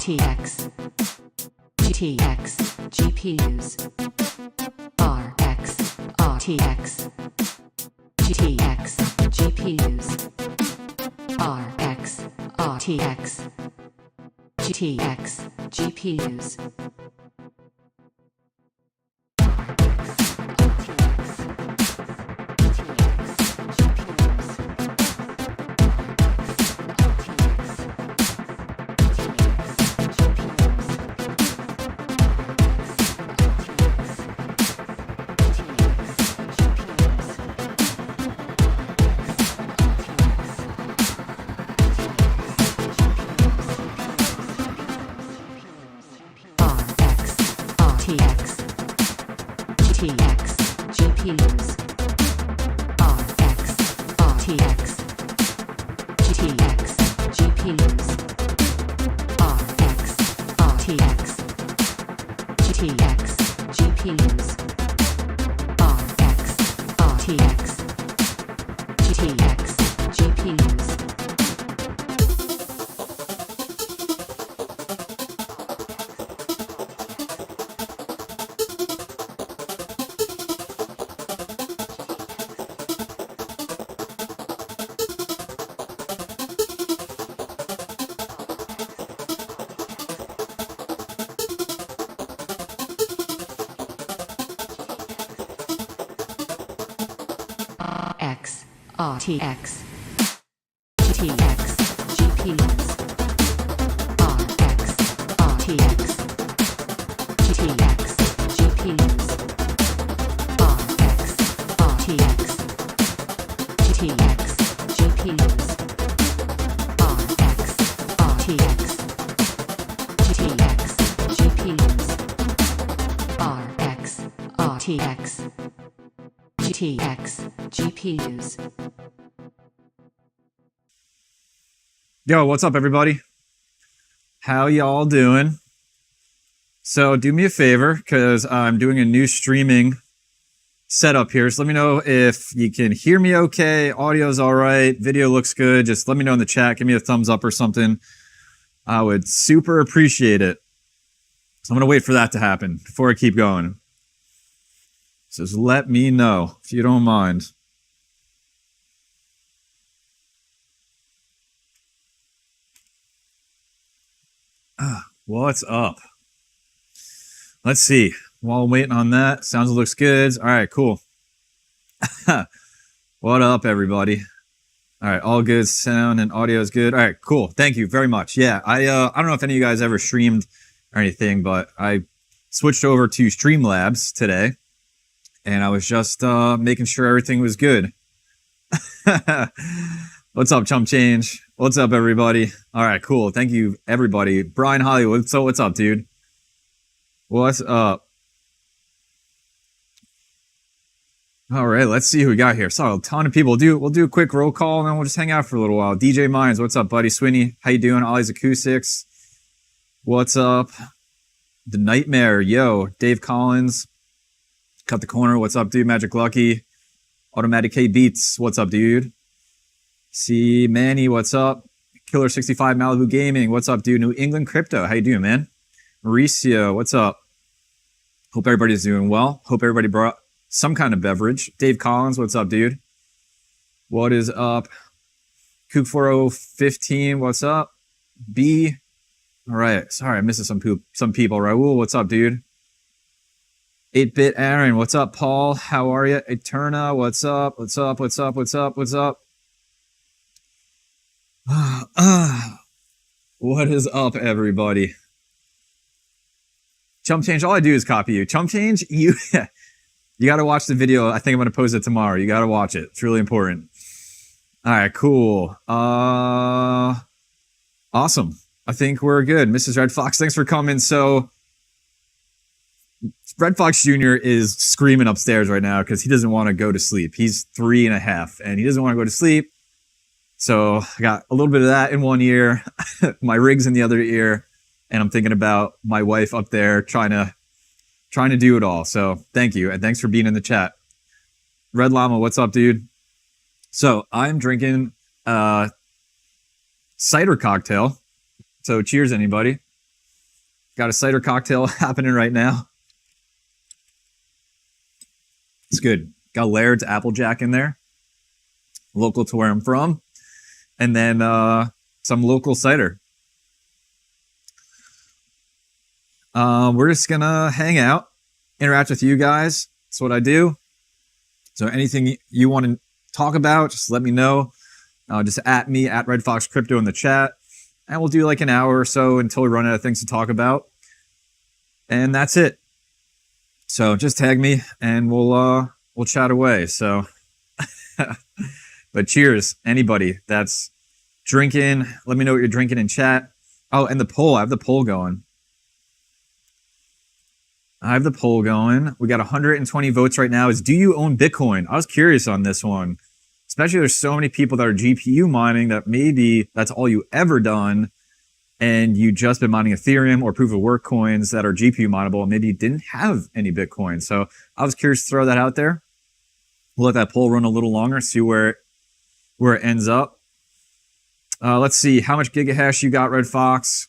RTX GTX GPUs RX RTX GTX GPUs RX RTX GTX GPUs RTX GTX GPUs RX RTX GTX GPUs RX RTX GTX GPUs RX RTX GTX GPUs RX RTX GTX GPUs. Yo, what's up, everybody? How y'all doing? So do me a favor, because I'm doing a new streaming setup here. So let me know if you can hear me okay, audio's all right, video looks good. Just let me know in the chat, give me a thumbs up or something. I would super appreciate it. So I'm going to wait for that to happen before I keep going. So just let me know if you don't mind. What's up? Let's see. While I'm waiting on that, sounds looks good. All right, cool. What up, everybody? All right, all good. Sound and audio is good. All right, cool. Thank you very much. Yeah, I don't know if any of you guys ever streamed or anything, but I switched over to Streamlabs today, and I was just making sure everything was good. What's up, Chump Change? What's up, everybody? All right, cool. Thank you, everybody. Brian Hollywood. So what's up, dude? What's up? All right, let's see who we got here. So a ton of people. We'll do a quick roll call, and then we'll just hang out for a little while. DJ Mines, what's up, buddy? Sweeney, how you doing? Ollie's Acoustics, what's up? The Nightmare, yo. Dave Collins, Cut the Corner, what's up, dude? Magic Lucky, Automatic K Beats, what's up, dude? See Manny, what's up? Killer 65 Malibu Gaming, what's up, dude? New England Crypto, how you doing, man? Mauricio, what's up? Hope everybody's doing well. Hope everybody brought some kind of beverage. Dave Collins, what's up, dude? What is up? Kook4015, what's up? B, all right. Sorry, I'm missing some people. Raul, what's up, dude? 8-Bit Aaron, what's up? Paul, how are you? Eterna, what's up? What's up? What's up? What's up? What's up? What is up, everybody? Chump Change, all I do is copy you. Chump Change, you got to watch the video. I think I'm going to post it tomorrow. You got to watch it. It's really important. All right, cool. Awesome. I think we're good. Mrs. Red Fox, thanks for coming. So Red Fox Jr. is screaming upstairs right now because he doesn't want to go to sleep. He's 3.5 and he doesn't want to go to sleep. So I got a little bit of that in one ear, my rig's in the other ear, and I'm thinking about my wife up there trying to do it all. So thank you, and thanks for being in the chat. Red Llama, what's up, dude? So I'm drinking cider cocktail. So cheers, anybody. Got a cider cocktail happening right now. It's good. Got Laird's Applejack in there, local to where I'm from, and then some local cider. We're just gonna hang out, interact with you guys. That's what I do. So anything you want to talk about, just let me know. Just at me, at Red Fox Crypto in the chat. And we'll do like an hour or so until we run out of things to talk about. And that's it. So just tag me and we'll chat away. So, but cheers, anybody that's drinking. Let me know what you're drinking in chat. Oh, and the poll. I have the poll going. We got 120 votes right now. Is do you own Bitcoin? I was curious on this one. Especially there's so many people that are GPU mining that maybe that's all you ever done and you just been mining Ethereum or proof of work coins that are GPU mineable and maybe you didn't have any Bitcoin. So I was curious to throw that out there. We'll let that poll run a little longer, see where it ends up. Let's see how much gigahash you got, Red Fox.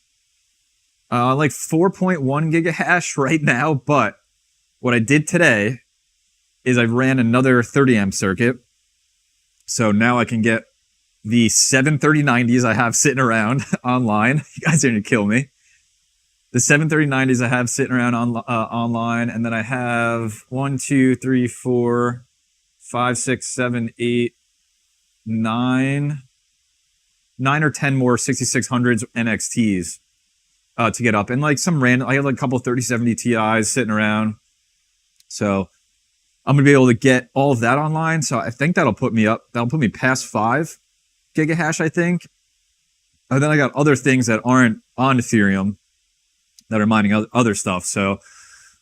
Like 4.1 gigahash right now, but what I did today is I ran another 30 amp circuit. So now I can get the 73090s I have sitting around online. You guys are going to kill me. The 73090s I have sitting around online. And then I have 1, 2, 3, 4, 5, 6, 7, 8, 9 or 10 more 6600s NXTs to get up. And like some random, I have like a couple 3070 Ti's sitting around. So I'm going to be able to get all of that online. So I think that'll put me up. That'll put me past 5 gigahash, I think. And then I got other things that aren't on Ethereum that are mining other stuff. So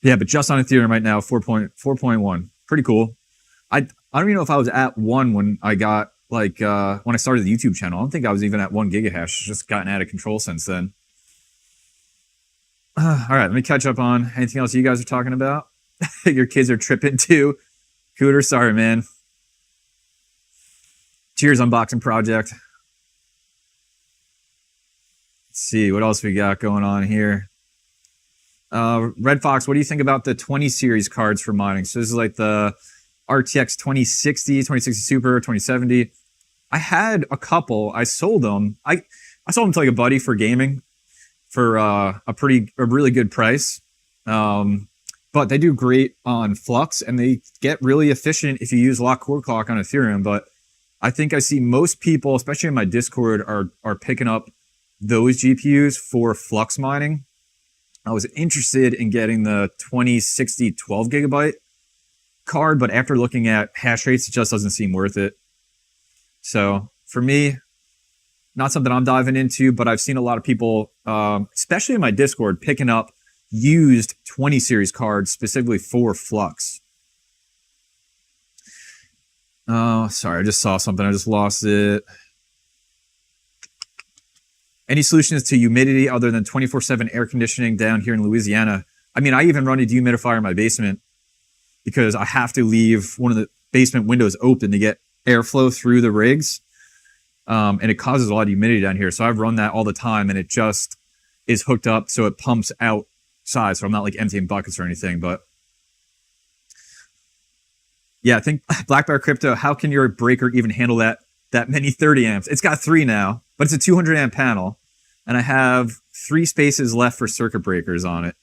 yeah, but just on Ethereum right now, 4.1. Pretty cool. I don't even know if I was at 1 when I got like, when I started the YouTube channel. I don't think I was even at 1 gigahash. It's just gotten out of control since then. All right, let me catch up on anything else you guys are talking about. Your kids are tripping too. Cooter, sorry, man. Cheers, unboxing project. Let's see, what else we got going on here? Red Fox, what do you think about the 20 series cards for mining? So this is like the RTX 2060, 2060 Super, 2070. I had a couple. I sold them. I sold them to like a buddy for gaming for a really good price. But they do great on Flux, and they get really efficient if you use lock core clock on Ethereum. But I think I see most people, especially in my Discord, are picking up those GPUs for Flux mining. I was interested in getting the 2060 12 gigabyte card, but after looking at hash rates, it just doesn't seem worth it. So for me, not something I'm diving into, but I've seen a lot of people, especially in my Discord, picking up used 20 series cards specifically for Flux. Oh, sorry, I just saw something. I just lost it. Any solutions to humidity other than 24/7 air conditioning down here in Louisiana? I mean, I even run a dehumidifier in my basement because I have to leave one of the basement windows open to get airflow through the rigs. And it causes a lot of humidity down here. So I've run that all the time, and it just is hooked up so it pumps outside. So I'm not like emptying buckets or anything. But yeah, I think Black Bear Crypto, how can your breaker even handle that many 30 amps? It's got 3 now, but it's a 200 amp panel. And I have 3 spaces left for circuit breakers on it.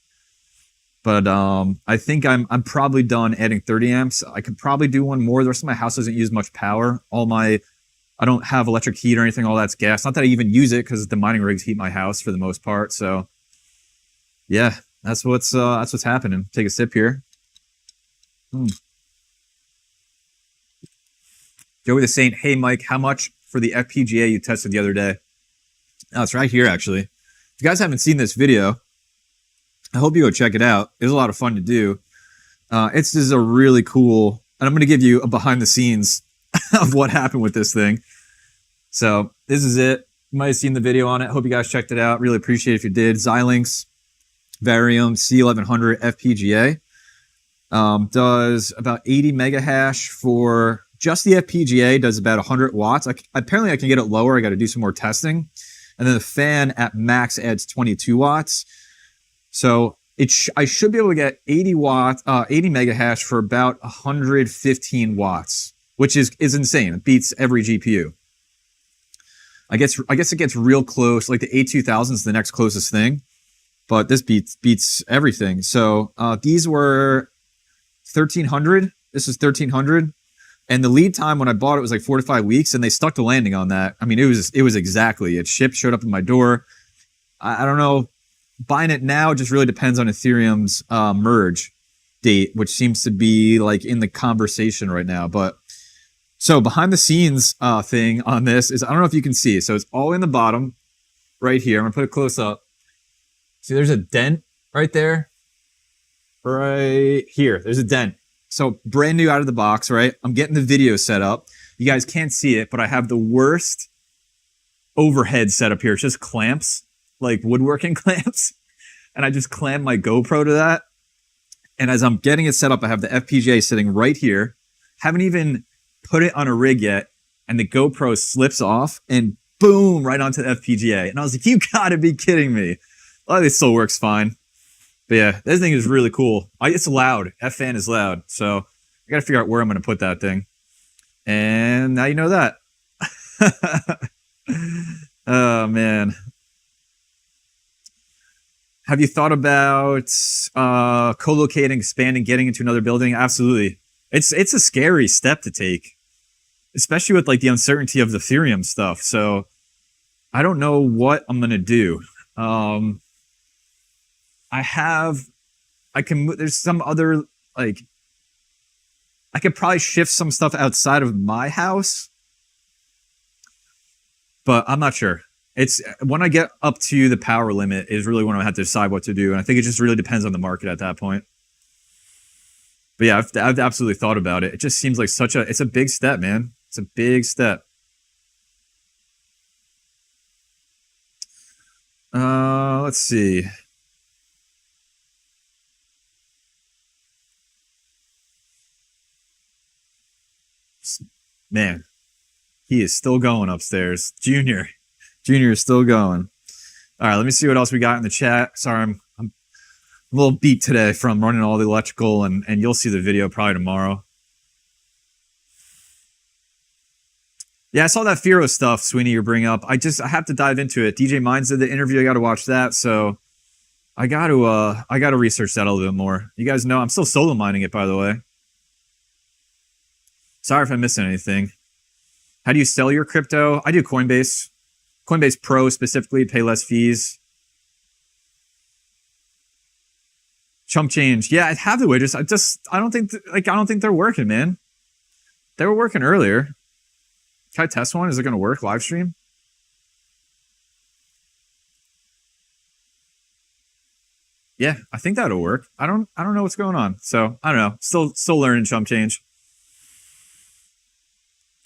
But I think I'm probably done adding 30 amps. I could probably do one more. The rest of my house doesn't use much power. I don't have electric heat or anything. All that's gas. Not that I even use it because the mining rigs heat my house for the most part. So yeah, that's what's happening. Take a sip here. Joey the Saint. Hey Mike, how much for the FPGA you tested the other day? Oh, it's right here actually. If you guys haven't seen this video, I hope you go check it out. It was a lot of fun to do. This is a really cool, and I'm going to give you a behind the scenes of what happened with this thing. So this is it. You might have seen the video on it. Hope you guys checked it out. Really appreciate it if you did. Xilinx Varium C1100 FPGA does about 80 mega hash for just the FPGA. Does about 100 watts. Apparently I can get it lower. I got to do some more testing. And then the fan at max adds 22 watts. So I should be able to get 80 mega hash for about 115 watts, which is insane. It beats every GPU. I guess it gets real close. Like the A2000 is the next closest thing, but this beats everything. So these were 1300. This is 1300, and the lead time when I bought it was like 4 to 5 weeks, and they stuck the landing on that. I mean, it was exactly. It showed up at my door. I don't know. Buying it now just really depends on Ethereum's merge date, which seems to be like in the conversation right now. But so behind the scenes thing on this is, I don't know if you can see. So it's all in the bottom right here. I'm gonna put it close up. See, there's a dent right there. Right here, there's a dent. So brand new out of the box, right? I'm getting the video set up. You guys can't see it, but I have the worst overhead set up here. It's just clamps, like woodworking clamps. And I just clamp my GoPro to that. And as I'm getting it set up, I have the FPGA sitting right here. Haven't even put it on a rig yet. And the GoPro slips off and boom, right onto the FPGA. And I was like, you gotta be kidding me. Oh, it still works fine. But yeah, this thing is really cool. It's loud. F-fan is loud. So I got to figure out where I'm going to put that thing. And now you know that. Oh, man. Have you thought about co-locating, expanding, getting into another building? Absolutely. It's a scary step to take, especially with like the uncertainty of the Ethereum stuff. So I don't know what I'm going to do. There's some other, like, I could probably shift some stuff outside of my house, but I'm not sure. It's when I get up to the power limit is really when I have to decide what to do. And I think it just really depends on the market at that point. But yeah, I've absolutely thought about it. It just seems like it's a big step, man. It's a big step. Let's see. Man, he is still going upstairs. Junior is still going. All right, let me see what else we got in the chat. Sorry, I'm a little beat today from running all the electrical, and you'll see the video probably tomorrow. Yeah, I saw that Firo stuff, Sweeney, you bring up. I have to dive into it. DJ Mines did the interview. I got to watch that. So I got to research that a little bit more. You guys know I'm still solo mining it, by the way. Sorry if I'm missing anything. How do you sell your crypto? I do Coinbase. Coinbase Pro specifically, pay less fees. Chump change. Yeah, I have the widgets. I don't think they're working, man. They were working earlier. Can I test one? Is it going to work live stream? Yeah, I think that'll work. I don't know what's going on. So I don't know. Still learning chump change.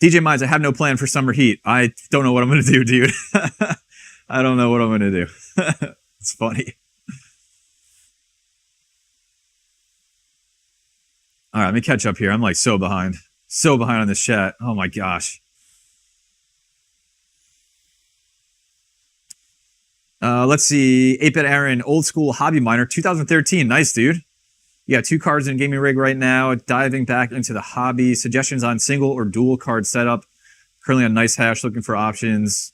DJ Mines, I have no plan for summer heat. I don't know what I'm going to do, dude. I don't know what I'm going to do. It's funny. All right, let me catch up here. I'm like so behind. So behind on this chat. Oh my gosh. Let's see. 8-Bit Aaron, old school hobby miner, 2013. Nice, dude. You got 2 cards in gaming rig right now. Diving back into the hobby. Suggestions on single or dual card setup. Currently on nice hash, looking for options.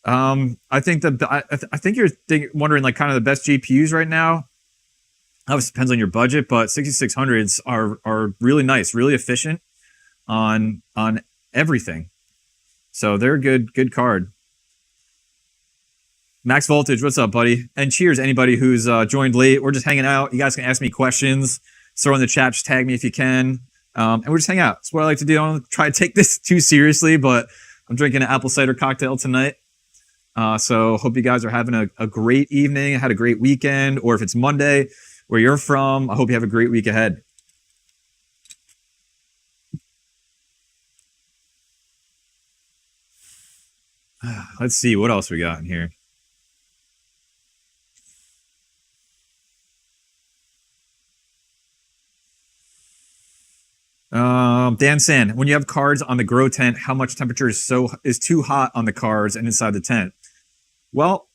I think you're wondering like kind of the best GPUs right now. Obviously depends on your budget, but 6600s are really nice, really efficient on everything. So they're a good card. Max Voltage, what's up, buddy? And cheers, anybody who's joined late or just hanging out. You guys can ask me questions. Throw in the chat, just tag me if you can. And we'll just hang out. That's what I like to do. I don't try to take this too seriously, but I'm drinking an apple cider cocktail tonight. So hope you guys are having a great evening, had a great weekend, or if it's Monday where you're from, I hope you have a great week ahead. Let's see what else we got in here. Dan San, when you have cards on the grow tent, how much temperature is too hot on the cards and inside the tent? Well,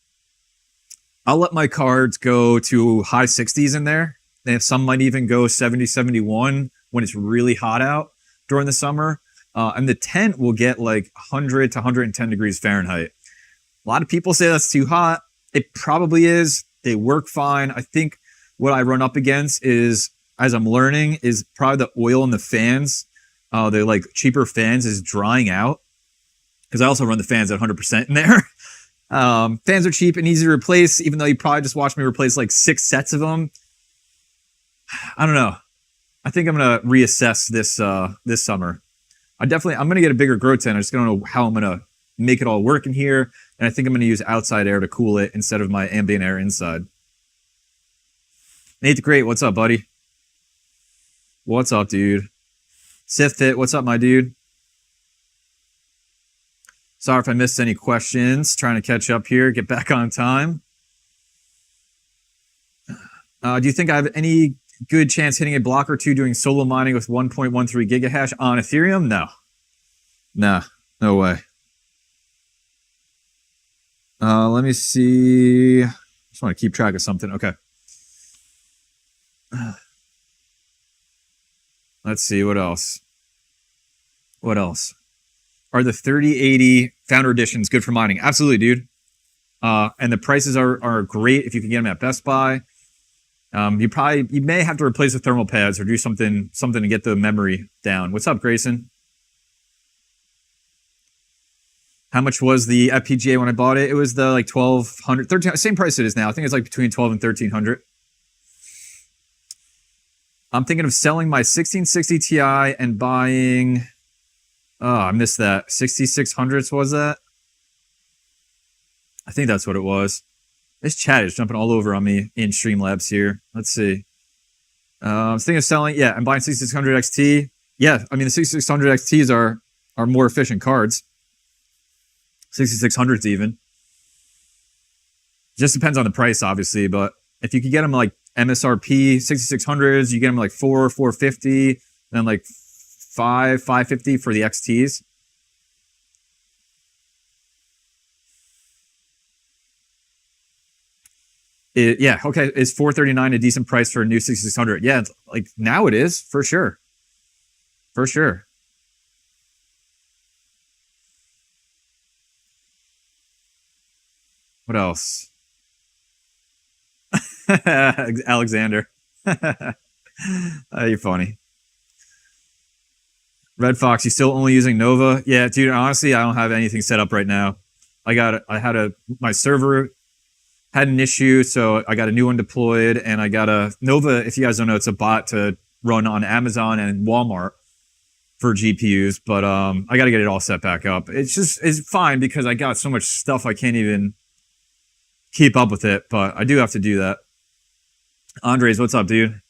I'll let my cards go to high 60s in there. And some might even go 70, 71 when it's really hot out during the summer. And the tent will get like 100 to 110 degrees Fahrenheit. A lot of people say that's too hot. It probably is. They work fine. I think what I run up against is, as I'm learning, is probably the oil in the fans. The like cheaper fans is drying out. Because I also run the fans at 100% in there. Fans are cheap and easy to replace, even though you probably just watched me replace like 6 sets of them. I don't know. I think I'm gonna reassess this summer. I'm gonna get a bigger grow tent. I just don't know how I'm gonna make it all work in here. And I think I'm gonna use outside air to cool it instead of my ambient air inside. Nate the Great, what's up, buddy? What's up, dude? Sith Fit, what's up, my dude? Sorry if I missed any questions. Trying to catch up here, get back on time. Do you think I have any good chance hitting a block or two doing solo mining with 1.13 gigahash on Ethereum? No. Nah, no way. Let me see. Just want to keep track of something. Okay. Let's see, what else? What else? Are the 3080 Founder Editions good for mining? Absolutely, dude. And the prices are great if you can get them at Best Buy. You may have to replace the thermal pads or do something to get the memory down. What's up, Grayson? How much was the FPGA when I bought it? It was the like 1200, 13, same price it is now. I think it's like between 12 and 1300. I'm thinking of selling my 1660 Ti and buying, I missed that. 6600s was that? I think that's what it was. This chat is jumping all over on me in Streamlabs here. Let's see. I was thinking of selling, yeah, I'm buying 6600 XT. Yeah, I mean, the 6600 XTs are more efficient cards. 6600s even. Just depends on the price, obviously, but if you could get them like MSRP 6600s, you get them like 450, then like 550 for the XTs. Yeah, okay. Is 439 a decent price for a new 6600? Yeah, like now it is, for sure. For sure. What else? Alexander. You're funny. Red Fox, you still only using Nova? Yeah, dude, honestly, I don't have anything set up right now. My server had an issue, so I got a new one deployed, and I got a Nova. If you guys don't know, it's a bot to run on Amazon and Walmart for GPUs, but I got to get it all set back up. It's fine because I got so much stuff I can't even keep up with it, but I do have to do that. Andres, what's up, dude?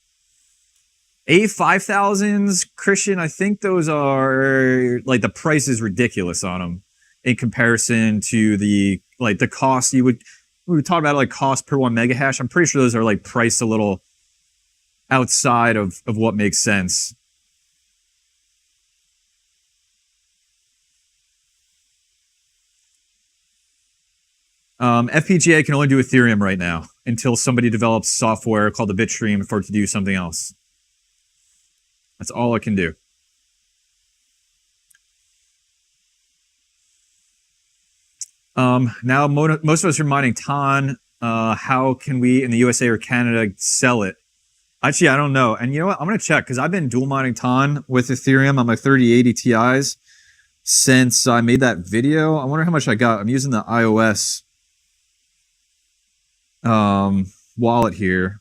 A5000s, Christian, I think those are, like, the price is ridiculous on them in comparison to the cost we talk about, like, cost per 1 megahash. I'm pretty sure those are, like, priced a little outside of what makes sense. FPGA can only do Ethereum right now until somebody develops software called the Bitstream for it to do something else. That's all it can do. Now, most of us are mining TON. How can we in the USA or Canada sell it? Actually, I don't know. And you know what? I'm going to check because I've been dual mining TON with Ethereum on my 3080 Ti's since I made that video. I wonder how much I got. I'm using the iOS wallet here.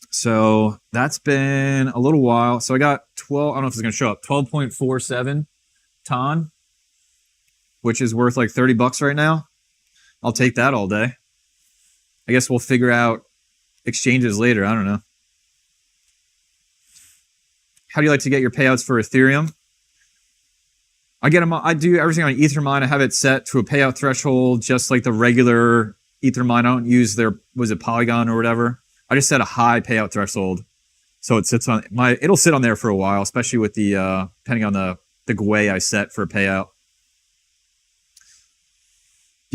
So that's been a little while. So I got 12, I don't know if it's going to show up, 12.47 TON, which is worth like $30 right now. I'll take that all day. I guess we'll figure out exchanges later. I don't know. How do you like to get your payouts for Ethereum? I do everything on Ethermine. I have it set to a payout threshold, just like the regular Ethermine. I don't use their, was it Polygon or whatever? I just set a high payout threshold. So it sits on it'll sit on there for a while, especially with the, depending on the GUI I set for a payout.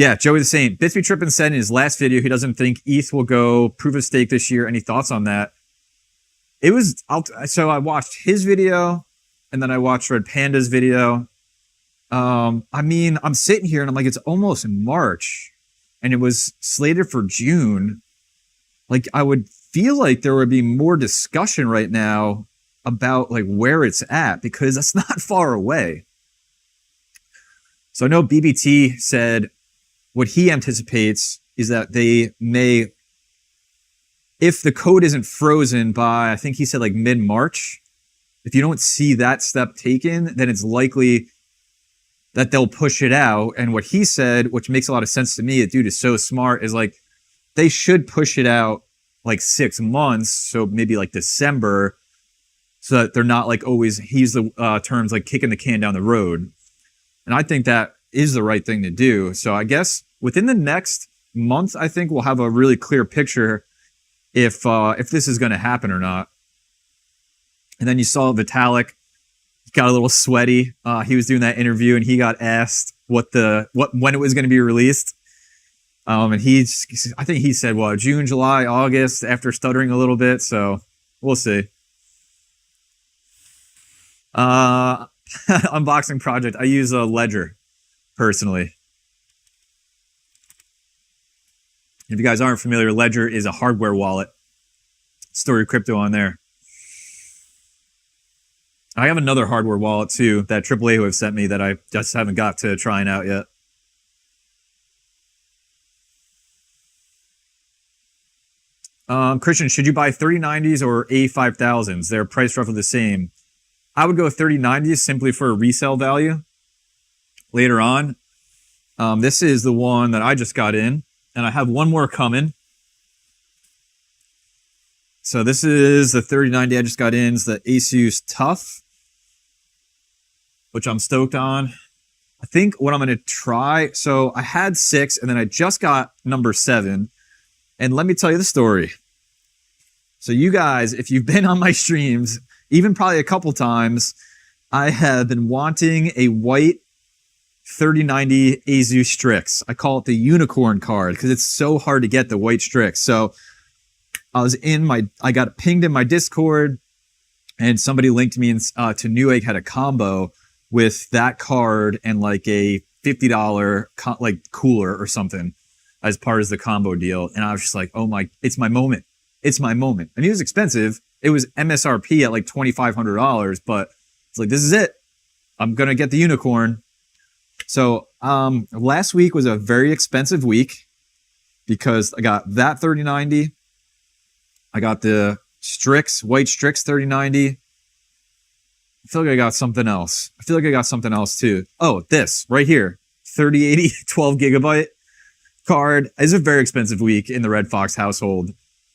Yeah, Joey the Saint. Bitsby Trippin said in his last video he doesn't think ETH will go proof of stake this year. Any thoughts on that? It was so I watched his video and then I watched Red Panda's video. I mean, I'm sitting here and I'm like, it's almost March and it was slated for June. Like, I would feel like there would be more discussion right now about like where it's at because that's not far away. So I know BBT said what he anticipates is that they may, if the code isn't frozen by, I think he said like mid-March, if you don't see that step taken, then it's likely that they'll push it out. And what he said, which makes a lot of sense to me, the dude is so smart, is like they should push it out like 6 months, so maybe like December, so that they're not like always, he used the terms like kicking the can down the road. And I think that is the right thing to do. So I guess within the next month, I think we'll have a really clear picture if this is going to happen or not. And then you saw Vitalik got a little sweaty. He was doing that interview and he got asked when it was going to be released. And I think he said, well, June, July, August, after stuttering a little bit. So we'll see. Unboxing project. I use a Ledger personally. If you guys aren't familiar, Ledger is a hardware wallet. Store your crypto on there. I have another hardware wallet too that AAA have sent me that I just haven't got to trying out yet. Christian, should you buy 3090s or A5000s? They're priced roughly the same. I would go 3090s simply for a resale value later on. This is the one that I just got in, and I have one more coming. So this is the 3090 I just got in. It's the Asus Tough, which I'm stoked on. I think what I'm going to try, so I had 6, and then I just got number 7. And let me tell you the story. So you guys, if you've been on my streams, even probably a couple times, I have been wanting a white 3090 Asus Strix. I call it the unicorn card because it's so hard to get the white Strix. So I got pinged in my Discord and somebody linked me to Newegg had a combo with that card and like a $50 like cooler or something as part of the combo deal. And I was just like, oh my, it's my moment. It's my moment. And it was expensive. It was MSRP at like $2,500, but it's like, this is it. I'm going to get the unicorn. So last week was a very expensive week because I got that 3090. I got the Strix, white Strix 3090. I feel like I got something else. I feel like I got something else too. Oh, this right here. 3080, 12 gigabyte card. It's a very expensive week in the Red Fox household.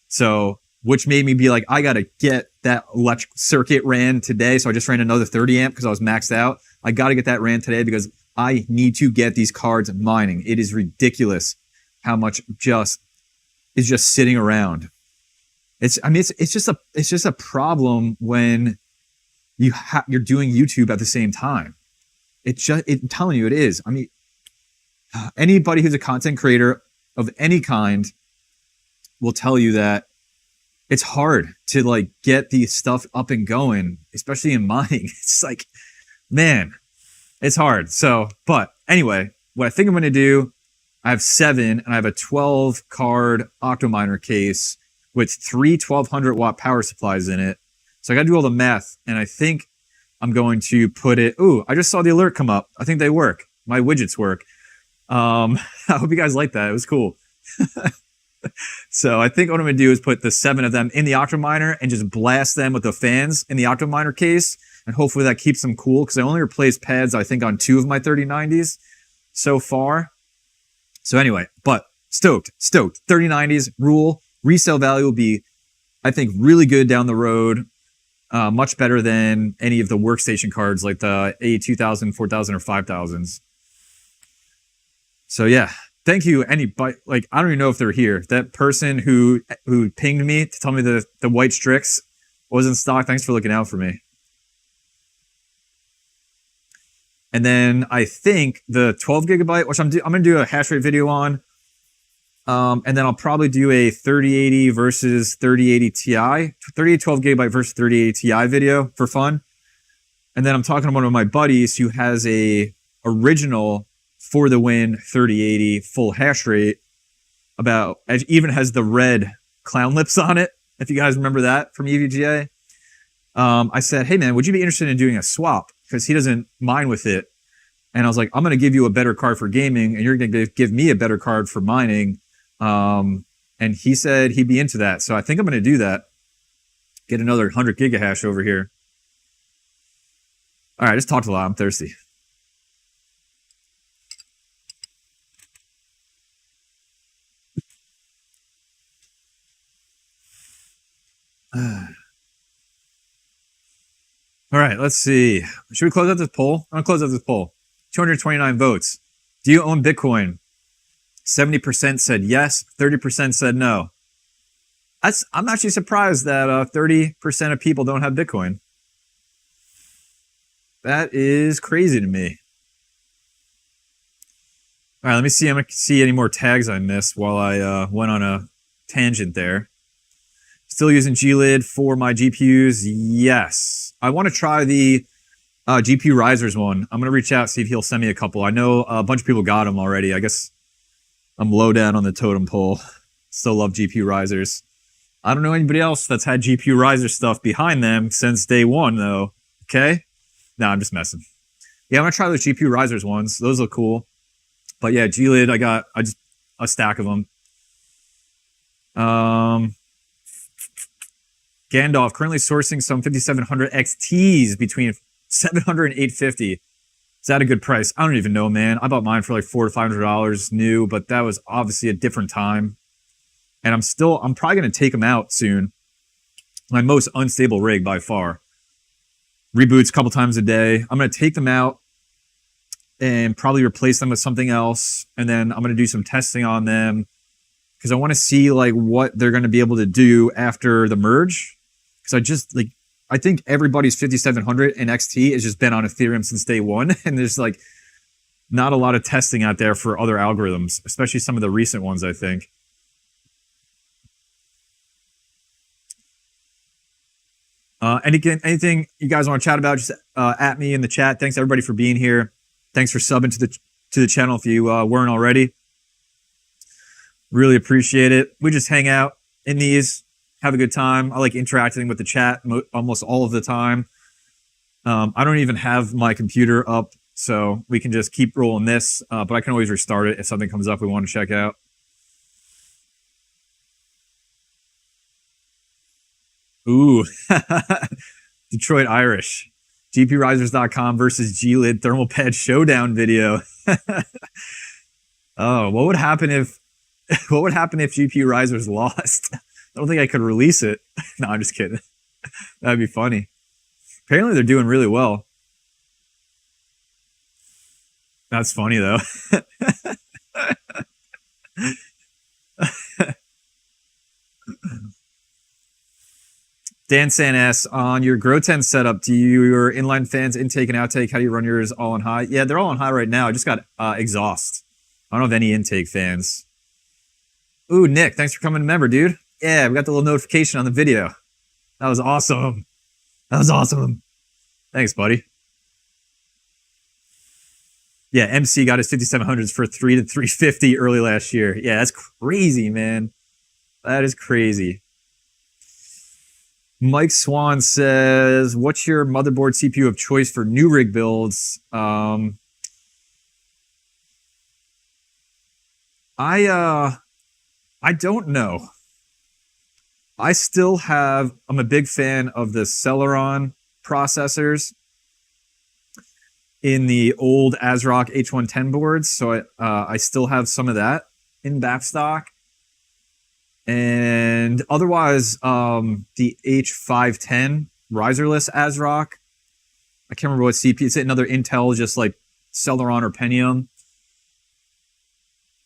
So, which made me be like, I got to get that electric circuit ran today. So I just ran another 30 amp because I was maxed out. I got to get that ran today because I need to get these cards mining. It is ridiculous how much is just sitting around. It's just a problem when you're doing YouTube at the same time. I'm telling you, it is. I mean, anybody who's a content creator of any kind will tell you that it's hard to like get the stuff up and going, especially in mining. It's like, man, it's hard. So, but anyway, what I think I'm going to do, I have 7 and I have a 12 card Octominer case with 3 1200 watt power supplies in it. So I got to do all the math, and I think I'm going to put it. Ooh, I just saw the alert come up. I think they work. My widgets work. I hope you guys like that. It was cool. So I think what I'm going to do is put the 7 of them in the Octominer and just blast them with the fans in the Octominer case. And hopefully that keeps them cool because I only replaced pads, I think, on 2 of my 3090s so far. So anyway, but stoked. 3090s rule. Resale value will be, I think, really good down the road. Much better than any of the workstation cards like the A2000, 4000, or 5000s. So yeah. Thank you, anybody. Like, I don't even know if they're here. That person who pinged me to tell me the white Strix was in stock. Thanks for looking out for me. And then I think the 12 gigabyte, which I'm going to do a hash rate video on. And then I'll probably do a 3080 versus 3080 Ti, 3012 gigabyte versus 3080 Ti video for fun. And then I'm talking to one of my buddies who has a original for the win 3080 full hash rate. It even has the red clown lips on it. If you guys remember that from EVGA. I said, hey man, would you be interested in doing a swap? Because he doesn't mind with it. And I was like, I'm going to give you a better card for gaming and you're going to give me a better card for mining. And he said he'd be into that. So I think I'm going to do that. Get another 100 gigahash over here. All right, I just talked a lot. I'm thirsty. All right, let's see. Should we close out this poll? I'm going to close out this poll. 229 votes. Do you own Bitcoin? 70% said yes. 30% said no. I'm actually surprised that 30% of people don't have Bitcoin. That is crazy to me. All right, let me see. I'm going to see any more tags I missed while I went on a tangent there. Still using GLID for my GPUs? Yes. I want to try the GPU risers one. I'm going to reach out, see if he'll send me a couple. I know a bunch of people got them already. I guess I'm low down on the totem pole. Still love GPU risers. I don't know anybody else that's had GPU riser stuff behind them since day one, though. Okay? No, I'm just messing. Yeah, I'm going to try those GPU risers ones. Those look cool. But yeah, GLID, I got just a stack of them. Gandalf, currently sourcing some 5700 XTs between 700 and 850. Is that a good price? I don't even know, man. I bought mine for like $400 to $500 new, but that was obviously a different time. And I'm probably going to take them out soon. My most unstable rig by far. Reboots a couple times a day. I'm going to take them out and probably replace them with something else. And then I'm going to do some testing on them because I want to see like what they're going to be able to do after the merge. Because I think everybody's 5700 and XT has just been on Ethereum since day one. And there's like not a lot of testing out there for other algorithms, especially some of the recent ones, I think. Anything you guys want to chat about, just at me in the chat. Thanks everybody for being here. Thanks for subbing to the channel if you weren't already. Really appreciate it. We just hang out in these, have a good time. I like interacting with the chat almost all of the time. I don't even have my computer up, so we can just keep rolling this, but I can always restart it if something comes up we want to check out. Ooh, Detroit Irish. GPRisers.com versus GLID thermal pad showdown video. Oh, what would happen if GPU Risers lost? I don't think I could release it. No, I'm just kidding. That'd be funny. Apparently they're doing really well. That's funny though. Dan Sanas, on your Grow 10 setup, do your inline fans intake and outtake, how do you run yours all on high? Yeah, they're all on high right now. I just got exhaust. I don't have any intake fans. Ooh, Nick, thanks for coming to member, dude. Yeah, we got the little notification on the video. That was awesome. That was awesome. Thanks, buddy. Yeah, MC got his 5700s for 3 to 350 early last year. Yeah, that's crazy, man. That is crazy. Mike Swan says, what's your motherboard CPU of choice for new rig builds? I don't know. I'm a big fan of the Celeron processors in the old ASRock H110 boards. So I still have some of that in back stock. And otherwise, the H510 riserless ASRock. I can't remember what CPU. It's another Intel, just like Celeron or Pentium.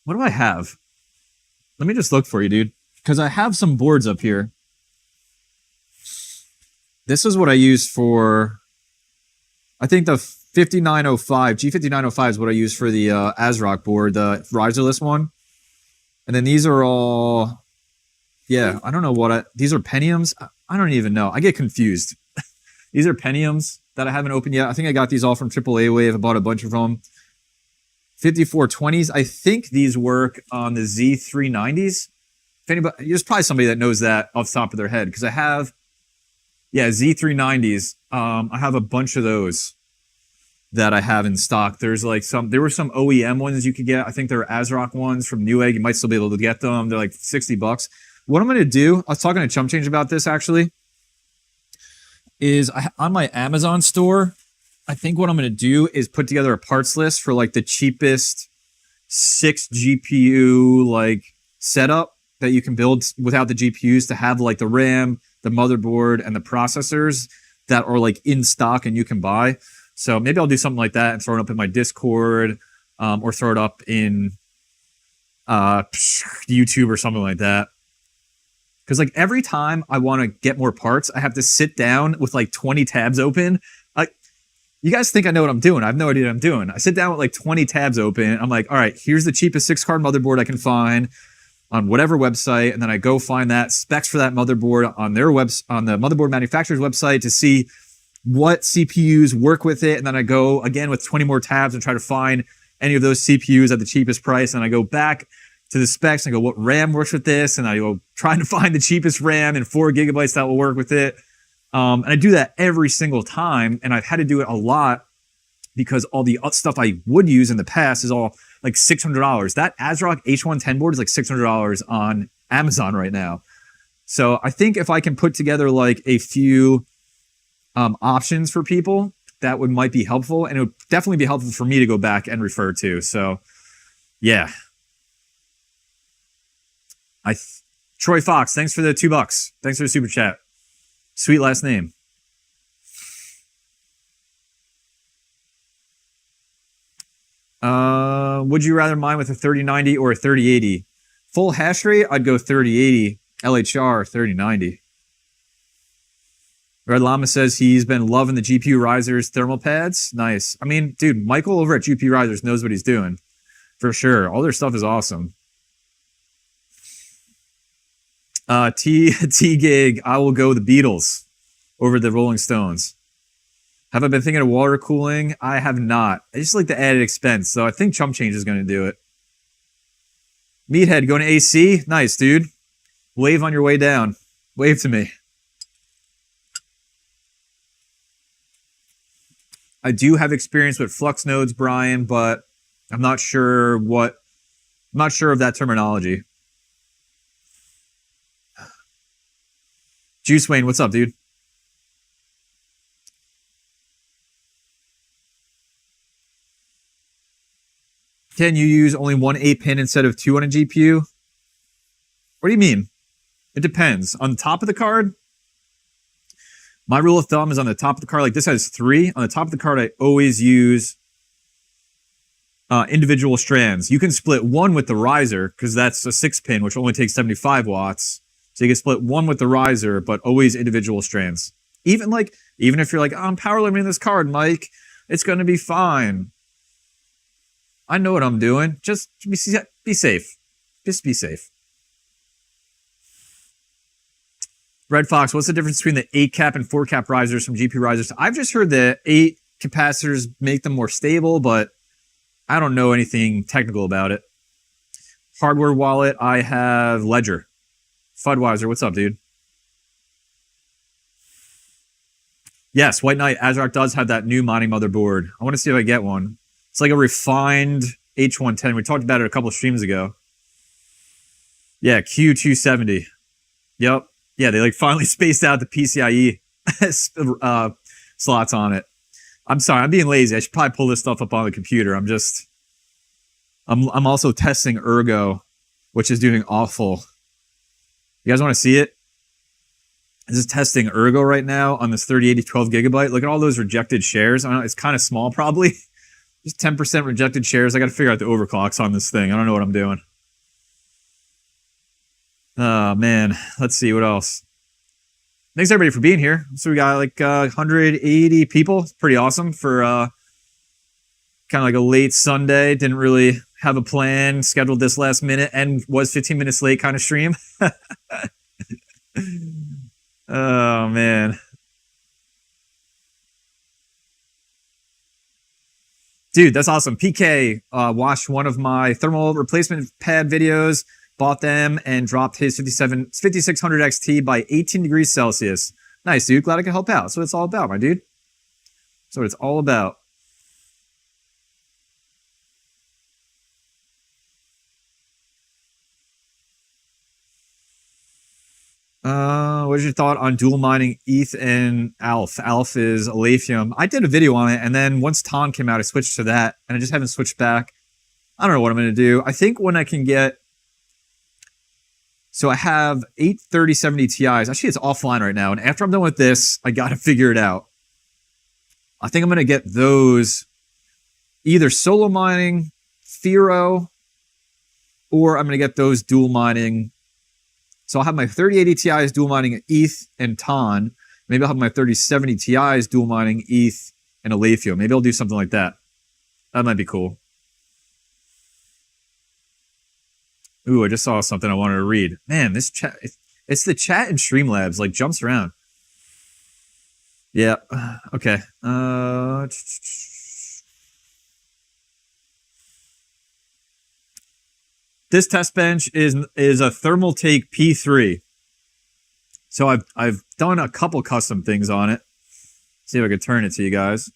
What do I have? Let me just look for you, dude. Because I have some boards up here. This is what I use for, I think the 5905. G5905 is what I use for the ASRock board, the riserless one. And then these are all, yeah, I don't know what these are Pentiums. I don't even know. I get confused. These are Pentiums that I haven't opened yet. I think I got these all from AAA Wave. I bought a bunch of them. 5420s. I think these work on the Z390s. If anybody, there's probably somebody that knows that off the top of their head, because I have, yeah, Z390s. I have a bunch of those that I have in stock. There's like there were some OEM ones you could get. I think there are ASRock ones from Newegg. You might still be able to get them. They're like $60. What I'm going to do, I was talking to Chump Change about this actually, is on my Amazon store, I think what I'm going to do is put together a parts list for like the cheapest 6 GPU like setup that you can build without the GPUs, to have like the RAM, the motherboard, and the processors that are like in stock and you can buy. So maybe I'll do something like that and throw it up in my Discord, or throw it up in YouTube or something like that. Because like every time I want to get more parts, I have to sit down with like 20 tabs open. You guys think I know what I'm doing. I have no idea what I'm doing. I sit down with like 20 tabs open. I'm like, all right, here's the cheapest 6-card motherboard I can find on whatever website. And then I go find that specs for that motherboard on their on the motherboard manufacturer's website to see what CPUs work with it. And then I go again with 20 more tabs and try to find any of those CPUs at the cheapest price. And I go back to the specs and go, what RAM works with this? And I go trying to find the cheapest RAM and 4 gigabytes that will work with it. And I do that every single time. And I've had to do it a lot because all the stuff I would use in the past is all like $600. That ASRock H110 board is like $600 on Amazon right now. So I think if I can put together like a few options for people, that might be helpful. And it would definitely be helpful for me to go back and refer to. So yeah. Troy Fox, thanks for the $2. Thanks for the super chat. Sweet last name. Would you rather mine with a 3090 or a 3080? Full hash rate, I'd go 3080. LHR, 3090. Red Llama says he's been loving the GPU risers thermal pads. Nice. I mean, dude, Michael over at GPU risers knows what he's doing. For sure. All their stuff is awesome. T-Gig, I will go the Beatles over the Rolling Stones. Have I been thinking of water cooling? I have not. I just like the added expense, so I think Chump Change is going to do it. Meathead, going to AC? Nice, dude. Wave on your way down. Wave to me. I do have experience with flux nodes, Brian, but I'm not sure of that terminology. Juice Wayne, what's up, dude? Can you use only one 8-pin instead of 2 on a GPU? What do you mean? It depends. On the top of the card, my rule of thumb is on the top of the card, like this has 3. On the top of the card, I always use individual strands. You can split 1 with the riser, because that's a 6-pin, which only takes 75 watts. So you can split 1 with the riser, but always individual strands. Even if you're like, oh, I'm power limiting this card, Mike, it's going to be fine. I know what I'm doing. Just be safe. Just be safe. Red Fox, what's the difference between the 8-cap and 4-cap risers from GPU risers? I've just heard that 8 capacitors make them more stable, but I don't know anything technical about it. Hardware wallet, I have Ledger. Fudweiser, what's up, dude? Yes, White Knight, ASRock does have that new mining motherboard. I want to see if I get one. It's like a refined H110. We talked about it a couple of streams ago. Yeah, Q270. Yep. Yeah, they like finally spaced out the PCIe slots on it. I'm sorry, I'm being lazy. I should probably pull this stuff up on the computer. I'm also testing Ergo, which is doing awful. You guys want to see it? This is testing Ergo right now on this 3080 12 gigabyte. Look at all those rejected shares. I know it's kind of small, probably. Just 10% rejected shares. I got to figure out the overclocks on this thing. I don't know what I'm doing. Oh, man. Let's see. What else? Thanks, everybody, for being here. So we got like 180 people. It's pretty awesome for kind of like a late Sunday. Didn't really have a plan. Scheduled this last minute and was 15 minutes late kind of stream. Oh, man. Dude, that's awesome. PK watched one of my thermal replacement pad videos, bought them, and dropped his 5600 XT by 18 degrees Celsius. Nice, dude. Glad I could help out. That's what it's all about, my dude. That's what it's all about. What's your thought on dual mining ETH and ALF? ALF is Ethereum. I did a video on it, and then once TON came out, I switched to that, and I just haven't switched back. I don't know what I'm going to do. I think when I can get... So I have 8 3070 Ti's. Actually, it's offline right now, and after I'm done with this, I got to figure it out. I think I'm going to get those either solo mining, Firo, or I'm going to get those dual mining. So I'll have my 3080 Ti's dual mining ETH and TON. Maybe I'll have my 3070 Ti's dual mining ETH and Ethereum. Maybe I'll do something like that. That might be cool. Ooh, I just saw something I wanted to read. Man, this chat, it's the chat in Streamlabs, like jumps around. Yeah, okay. This test bench is a Thermaltake P3. So I've done a couple custom things on it. See if I can turn it to you guys.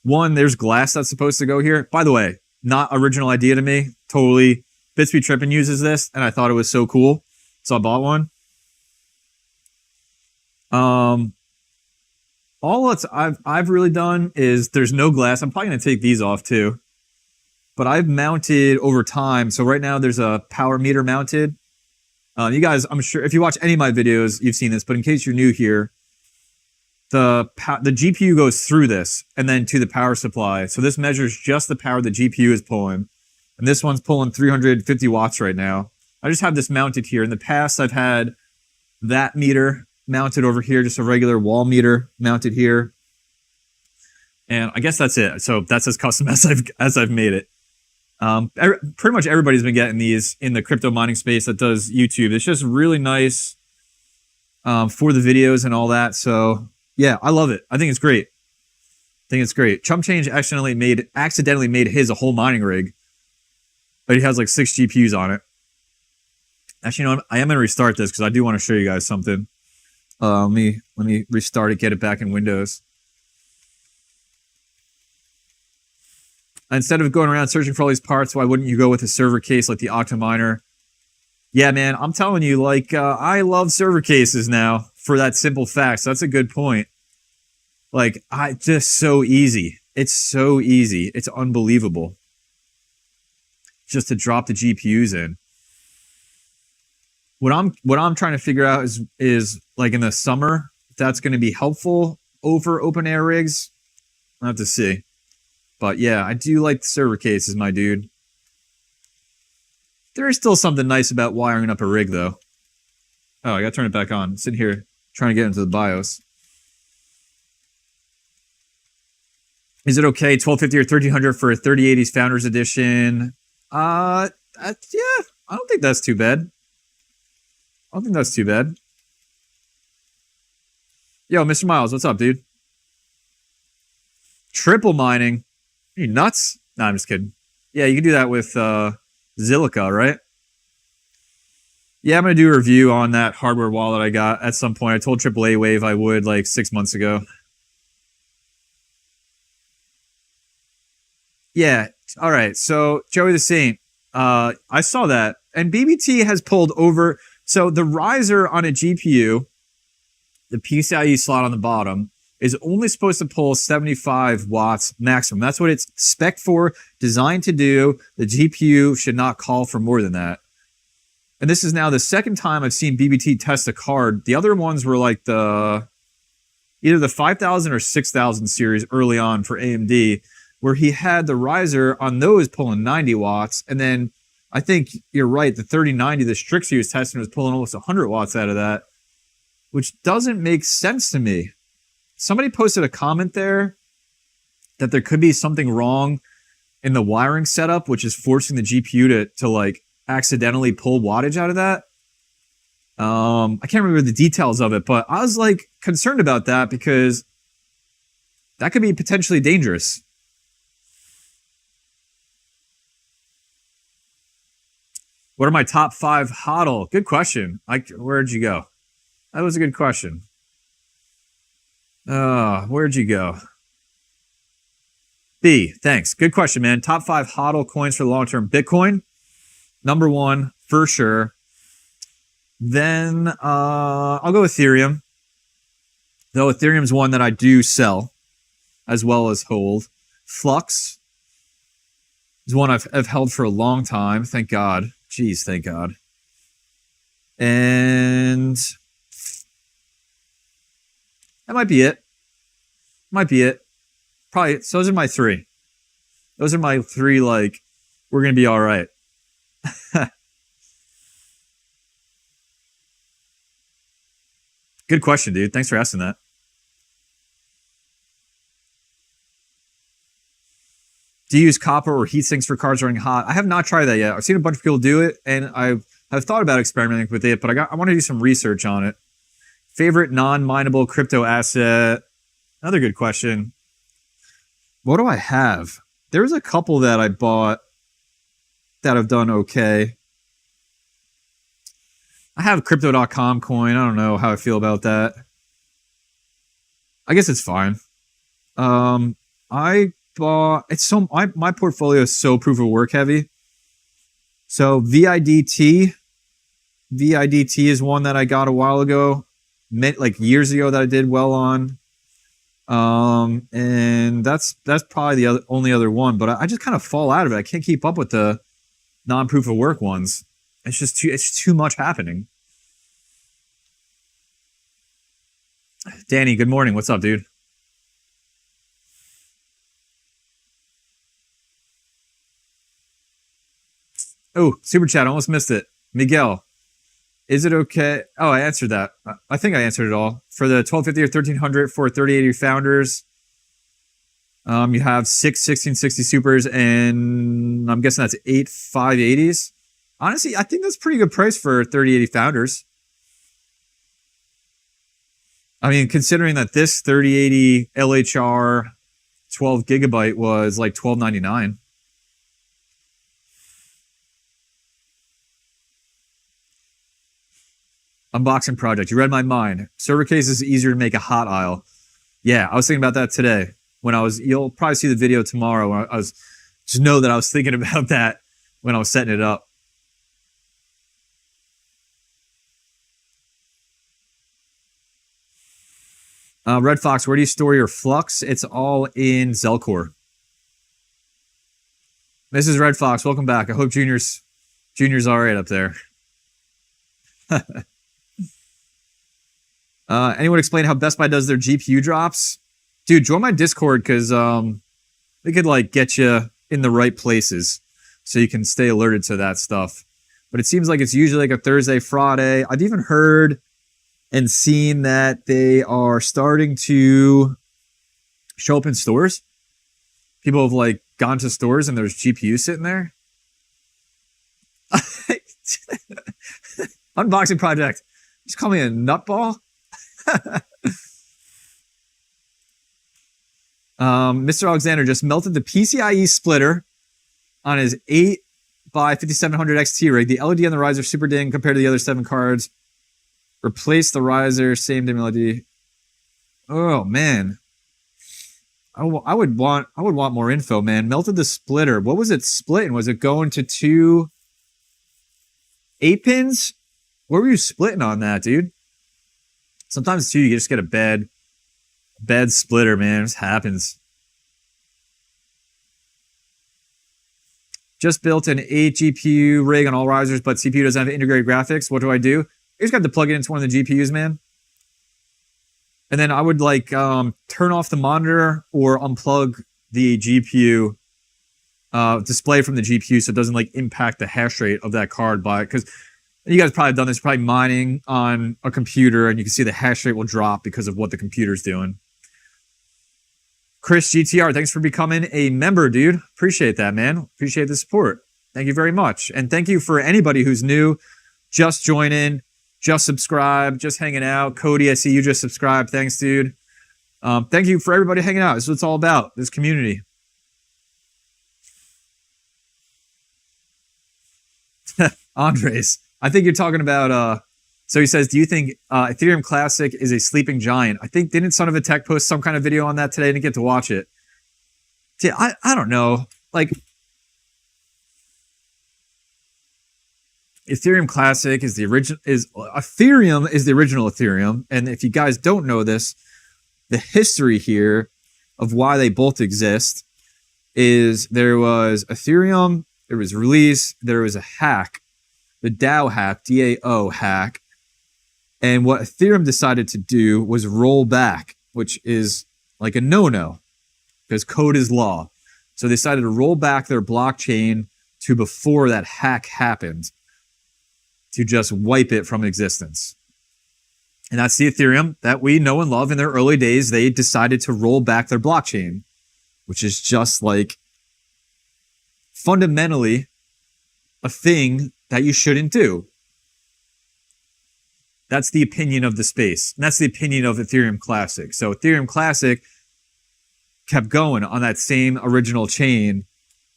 One, there's glass that's supposed to go here. By the way, not original idea to me. Totally. Bitsby Trippin uses this, and I thought it was so cool. So I bought one. All I've really done is there's no glass. I'm probably gonna take these off too. But I've mounted over time. So right now there's a power meter mounted. You guys, I'm sure if you watch any of my videos, you've seen this. But in case you're new here, the GPU goes through this and then to the power supply. So this measures just the power the GPU is pulling. And this one's pulling 350 watts right now. I just have this mounted here. In the past, I've had that meter mounted over here, just a regular wall meter mounted here. And I guess that's it. So that's as custom as I've made it. Pretty much everybody's been getting these in the crypto mining space that does YouTube. It's just really nice for the videos and all that. So yeah, I love it. I think it's great. Chump Change accidentally made his a whole mining rig, but he has like 6 GPUs on it. Actually, you know, I am gonna restart this because I do want to show you guys something. Let me restart it, get it back in Windows. Instead of going around searching for all these parts, why wouldn't you go with a server case like the Octominer? Yeah, man, I'm telling you, like, I love server cases now for that simple fact. So that's a good point. Like, just so easy. It's so easy. It's unbelievable. Just to drop the GPUs in. What I'm trying to figure out is like in the summer, if that's going to be helpful over open air rigs. I'll have to see. But yeah, I do like the server cases, my dude. There is still something nice about wiring up a rig, though. Oh, I gotta turn it back on. I'm sitting here trying to get into the BIOS. Is it okay, 1250 or 1300 for a 3080s Founders Edition? Yeah, I don't think that's too bad. Yo, Mr. Miles, what's up, dude? Triple mining. Are you nuts? No, I'm just kidding. Yeah, you can do that with Zilliqa, right? Yeah, I'm going to do a review on that hardware wallet I got at some point. I told AAA Wave I would like 6 months ago. Yeah, all right. So, Joey the Saint, I saw that. And BBT has pulled over. So, the riser on a GPU, the PCIe slot on the bottom, is only supposed to pull 75 watts maximum. That's what it's spec for, designed to do. The GPU should not call for more than that. And this is now the second time I've seen BBT test a card. The other ones were like either the 5000 or 6000 series early on for AMD, where he had the riser on those pulling 90 watts. And then I think you're right, the 3090, the Strix he was testing was pulling almost 100 watts out of that, which doesn't make sense to me. Somebody posted a comment there that there could be something wrong in the wiring setup, which is forcing the GPU to like accidentally pull wattage out of that. I can't remember the details of it, but I was like concerned about that because that could be potentially dangerous. What are my top 5 HODL? Good question. Where'd you go? That was a good question. Where'd you go? B, thanks. Good question, man. Top 5 HODL coins for the long term. Bitcoin, number 1 for sure. Then I'll go Ethereum. Though Ethereum's one that I do sell as well as hold. Flux is one I've held for a long time. Thank God. Jeez, thank God. And that might be it. Probably, so those are my 3. Those are my 3, like, we're going to be all right. Good question, dude. Thanks for asking that. Do you use copper or heat sinks for cards running hot? I have not tried that yet. I've seen a bunch of people do it, and I've thought about experimenting with it, but I want to do some research on it. Favorite non-mineable crypto asset? Another good question. What do I have? There's a couple that I bought that have done okay. I have crypto.com coin. I don't know how I feel about that. I guess it's fine. I bought, my portfolio is so proof of work heavy. So VIDT is one that I got a while ago, like years ago, that I did well on. And that's probably the only other one, but I just kind of fall out of it. I can't keep up with the non-proof of work ones. It's too much happening. Danny, good morning. What's up, dude? Oh, super chat. Almost missed it. Miguel, is it okay? Oh, I answered that. I think I answered it all. For the 1250 or 1300 for 3080 founders, you have 6 1660 supers, and I'm guessing that's 8 580s. Honestly, I think that's a pretty good price for 3080 founders. I mean, considering that this 3080 LHR 12 gigabyte was like $12.99. Unboxing project. You read my mind. Server case is easier to make a hot aisle. Yeah, I was thinking about that today. You'll probably see the video tomorrow. Just know that I was thinking about that when I was setting it up. Red Fox, where do you store your flux? It's all in Zelcore. Mrs. Red Fox, welcome back. I hope Junior's all right up there. Anyone explain how Best Buy does their GPU drops? Dude, join my Discord because they could like get you in the right places so you can stay alerted to that stuff. But it seems like it's usually like a Thursday, Friday. I've even heard and seen that they are starting to show up in stores. People have like gone to stores and there's GPU sitting there. Unboxing project. Just call me a nutball. Mr. Alexander just melted the PCIe splitter on his 8 by 5700 XT rig. The LED on the riser super ding compared to the other 7 cards. Replace the riser, same dim LED. Oh man, I would want more info, man. Melted the splitter. What was it splitting? Was it going to 2 8-pins? What were you splitting on that, dude? Sometimes too, you just get a bad splitter, man. It just happens. Just built an 8 GPU rig on all risers, but CPU doesn't have integrated graphics. What do I do? You just got to plug it into one of the GPUs, man. And then I would like turn off the monitor or unplug the GPU display from the GPU so it doesn't like impact the hash rate of that card. Because you guys probably have done this, probably mining on a computer, and you can see the hash rate will drop because of what the computer's doing. Chris GTR, thanks for becoming a member, dude. Appreciate that, man. Appreciate the support. Thank you very much. And thank you for anybody who's new, just joining, just subscribe, just hanging out. Cody, I see you just subscribed. Thanks, dude. Thank you for everybody hanging out. This is what it's all about, this community. Andres, I think you're talking about, so he says, do you think Ethereum Classic is a sleeping giant? I think, didn't Son of a Tech post some kind of video on that today? I didn't get to watch it. See, I don't know. Like, Ethereum Classic is the original, Ethereum is the original Ethereum. And if you guys don't know this, the history here of why they both exist is there was Ethereum, there was release, there was a hack, the DAO hack, DAO hack. And what Ethereum decided to do was roll back, which is like a no-no because code is law. So they decided to roll back their blockchain to before that hack happened to just wipe it from existence. And that's the Ethereum that we know and love. In their early days, they decided to roll back their blockchain, which is just like fundamentally a thing that you shouldn't do. That's the opinion of the space. And that's the opinion of Ethereum Classic. So Ethereum Classic kept going on that same original chain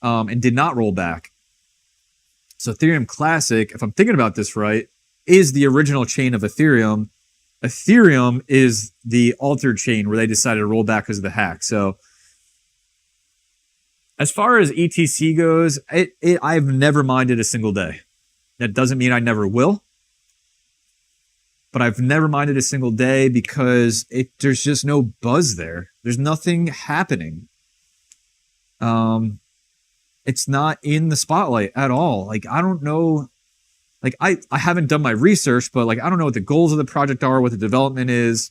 and did not roll back. So Ethereum Classic, if I'm thinking about this right, is the original chain of Ethereum. Ethereum is the altered chain where they decided to roll back because of the hack. So as far as ETC goes, I've never minded a single day. That doesn't mean I never will. But I've never minded a single day because there's just no buzz there. There's nothing happening. It's not in the spotlight at all. Like, I don't know. Like, I haven't done my research, but like, I don't know what the goals of the project are, what the development is.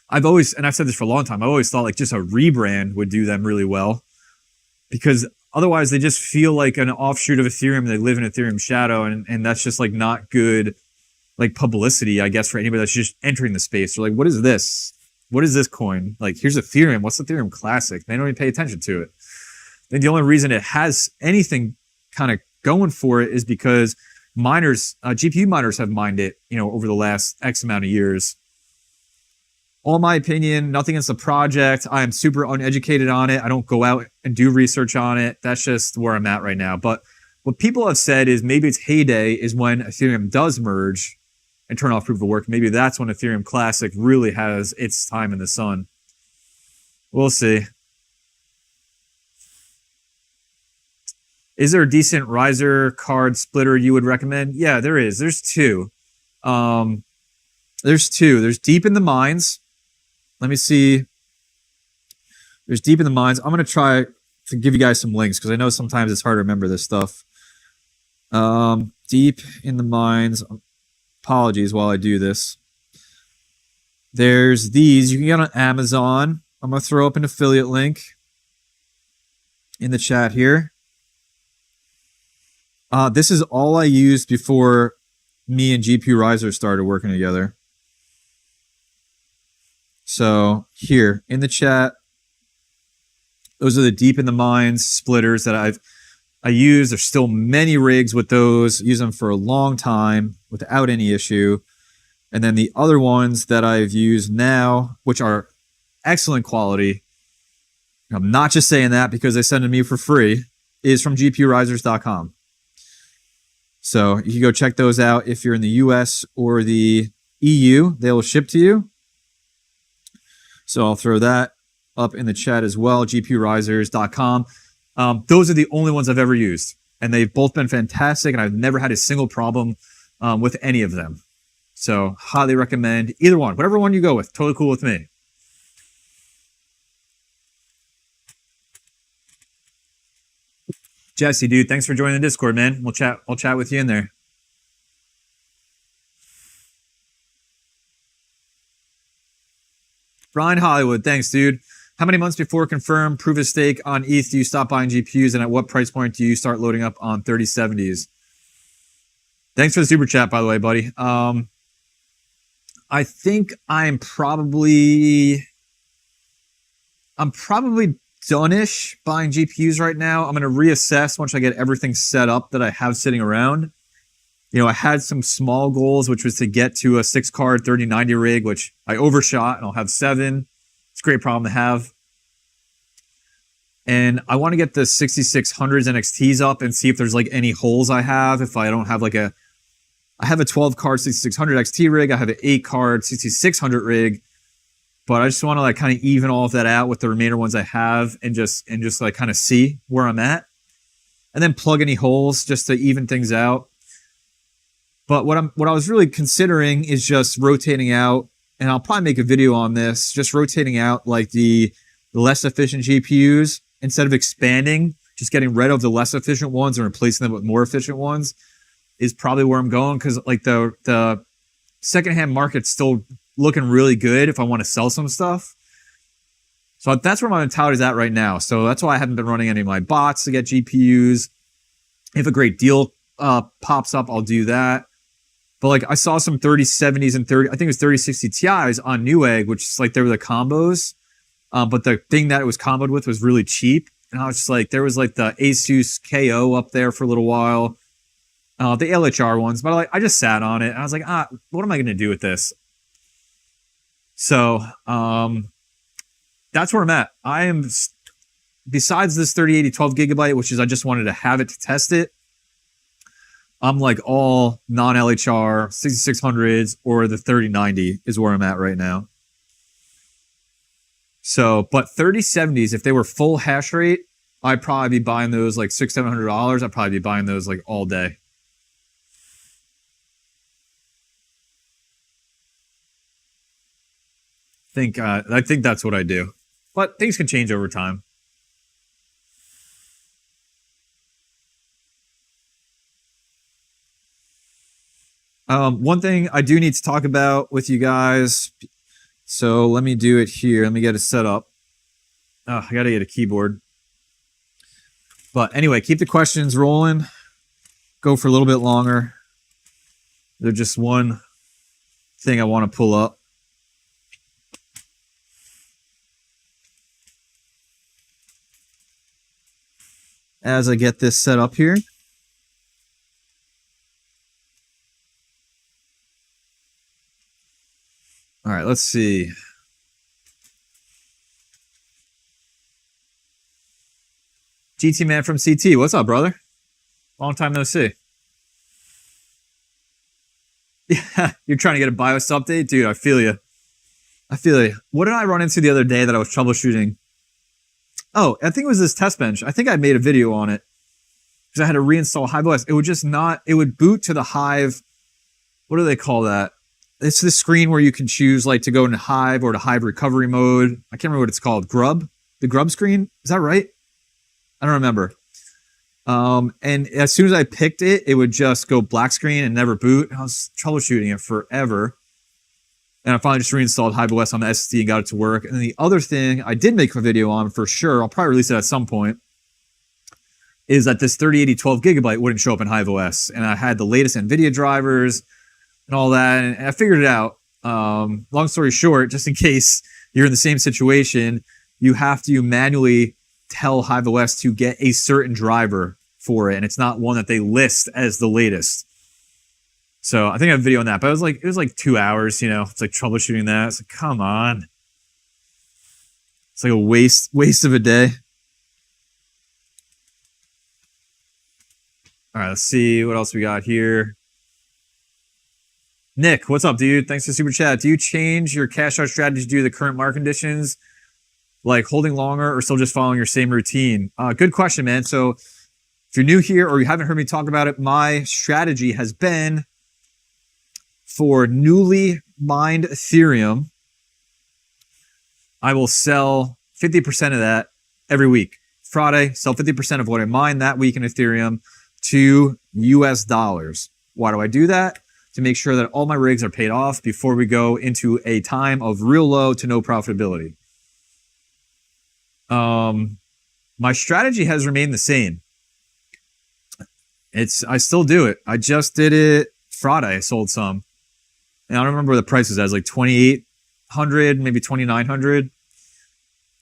I've always, and I've said this for a long time, I always thought like just a rebrand would do them really well because otherwise they just feel like an offshoot of Ethereum. They live in Ethereum shadow and that's just like not good, like publicity, I guess, for anybody that's just entering the space. They're like, what is this? What is this coin? Like, here's Ethereum. What's Ethereum Classic? They don't even pay attention to it. And the only reason it has anything kind of going for it is because miners, GPU miners have mined it, over the last X amount of years. All my opinion, nothing against the project. I am super uneducated on it. I don't go out and do research on it. That's just where I'm at right now. But what people have said is maybe its heyday is when Ethereum does merge and turn off proof of work. Maybe that's when Ethereum Classic really has its time in the sun. We'll see. Is there a decent riser card splitter you would recommend? Yeah, there is. There's two. There's Deep in the Mines. Let me see. There's Deep in the Mines. I'm going to try to give you guys some links because I know sometimes it's hard to remember this stuff. Deep in the Mines. Apologies while I do this. There's these. You can get on Amazon. I'm going to throw up an affiliate link in the chat here. This is all I used before me and GPU Riser started working together. So here in the chat, those are the Deep in the Mines splitters that I use. There's still many rigs with those. Use them for a long time without any issue. And then the other ones that I've used now, which are excellent quality, I'm not just saying that because they send them to me for free, is from gpurisers.com. So you can go check those out if you're in the US or the EU. They will ship to you. So I'll throw that up in the chat as well, gpurisers.com. Those are the only ones I've ever used. And they've both been fantastic, and I've never had a single problem with any of them. So highly recommend either one. Whatever one you go with, totally cool with me. Jesse, dude, thanks for joining the Discord, man. I'll chat with you in there. Brian Hollywood, thanks, dude. How many months before confirm proof of stake on ETH do you stop buying GPUs, and at what price point do you start loading up on 3070s? Thanks for the super chat, by the way, buddy. I think I'm probably I'm probably done-ish buying GPUs right now. I'm going to reassess once I get everything set up that I have sitting around. You know, I had some small goals, which was to get to a 6-card 3090 rig, which I overshot, and I'll have 7. It's a great problem to have. And I want to get the 6600s NXTs up and see if there's like any holes I have. If I don't have like I have a 12-card 6600 XT rig. I have an 8-card 6600 rig. But I just want to like kind of even all of that out with the remainder ones I have and just like kind of see where I'm at. And then plug any holes just to even things out. But what I was really considering is just rotating out, and I'll probably make a video on this, just rotating out like the less efficient GPUs instead of expanding, just getting rid of the less efficient ones and replacing them with more efficient ones is probably where I'm going, because like the secondhand market's still looking really good if I want to sell some stuff. So that's where my mentality is at right now. So that's why I haven't been running any of my bots to get GPUs. If a great deal pops up, I'll do that. But like I saw some 3070s and I think it was 3060 Ti's on Newegg, which is like they were the combos. But the thing that it was comboed with was really cheap. And I was just like, there was like the Asus KO up there for a little while. The LHR ones, but I just sat on it. And I was like, what am I going to do with this? So that's where I'm at. I am, besides this 3080 12GB, which is I just wanted to have it to test it, I'm like all non-LHR 6600s or the 3090 is where I'm at right now. So, but 3070s, if they were full hash rate, I'd probably be buying those like $600-700. I'd probably be buying those like all day. I think that's what I do, but things can change over time. One thing I do need to talk about with you guys. So let me do it here. Let me get it set up. I got to get a keyboard. But anyway, keep the questions rolling. Go for a little bit longer. There's just one thing I want to pull up. As I get this set up here. All right, let's see. GT Man from CT, what's up, brother? Long time no see. Yeah, you're trying to get a BIOS update? Dude, I feel you. I feel you. What did I run into the other day that I was troubleshooting? Oh, I think it was this test bench. I think I made a video on it because I had to reinstall HiveOS. It would just not, it would boot to the Hive. What do they call that? It's the screen where you can choose like to go into Hive or to Hive recovery mode. I can't remember what it's called. Grub? The Grub screen? Is that right? I don't remember. And as soon as I picked it, it would just go black screen and never boot. And I was troubleshooting it forever. And I finally just reinstalled HiveOS on the SSD and got it to work. And then the other thing I did make a video on for sure, I'll probably release it at some point, is that this 3080 12GB wouldn't show up in HiveOS. And I had the latest NVIDIA drivers and all that, and I figured it out. Long story short, just in case you're in the same situation, you have to manually tell HiveOS to get a certain driver for it, and it's not one that they list as the latest. So I think I have a video on that, but it was like 2 hours, you know, it's like troubleshooting that. It's like, come on. It's like a waste of a day. All right, let's see what else we got here. Nick, what's up, dude? Thanks for super chat. Do you change your cash out strategy due to the current market conditions, like holding longer or still just following your same routine? Good question, man. So if you're new here or you haven't heard me talk about it, my strategy has been for newly mined Ethereum, I will sell 50% of that every week. Friday, sell 50% of what I mine that week in Ethereum to US dollars. Why do I do that? To make sure that all my rigs are paid off before we go into a time of real low to no profitability. My strategy has remained the same. I still do it. I just did it Friday. I sold some. And I don't remember what the price was at. It was like 2,800, maybe 2,900.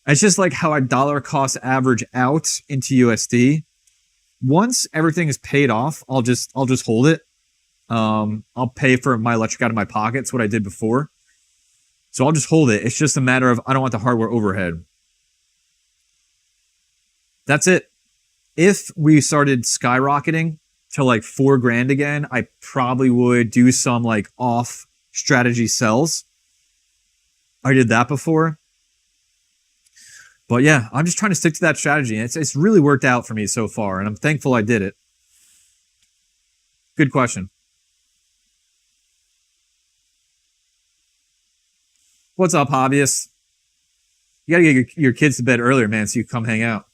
It's just like how I dollar cost average out into USD. Once everything is paid off, I'll just hold it. I'll pay for my electric out of my pocket. It's what I did before. So I'll just hold it. It's just a matter of I don't want the hardware overhead. That's it. If we started skyrocketing to like $4,000 again, I probably would do some like off strategy sells. I did that before. But yeah, I'm just trying to stick to that strategy. It's really worked out for me so far, and I'm thankful I did it. Good question. What's up, hobbyists? You gotta get your kids to bed earlier, man, so you can come hang out.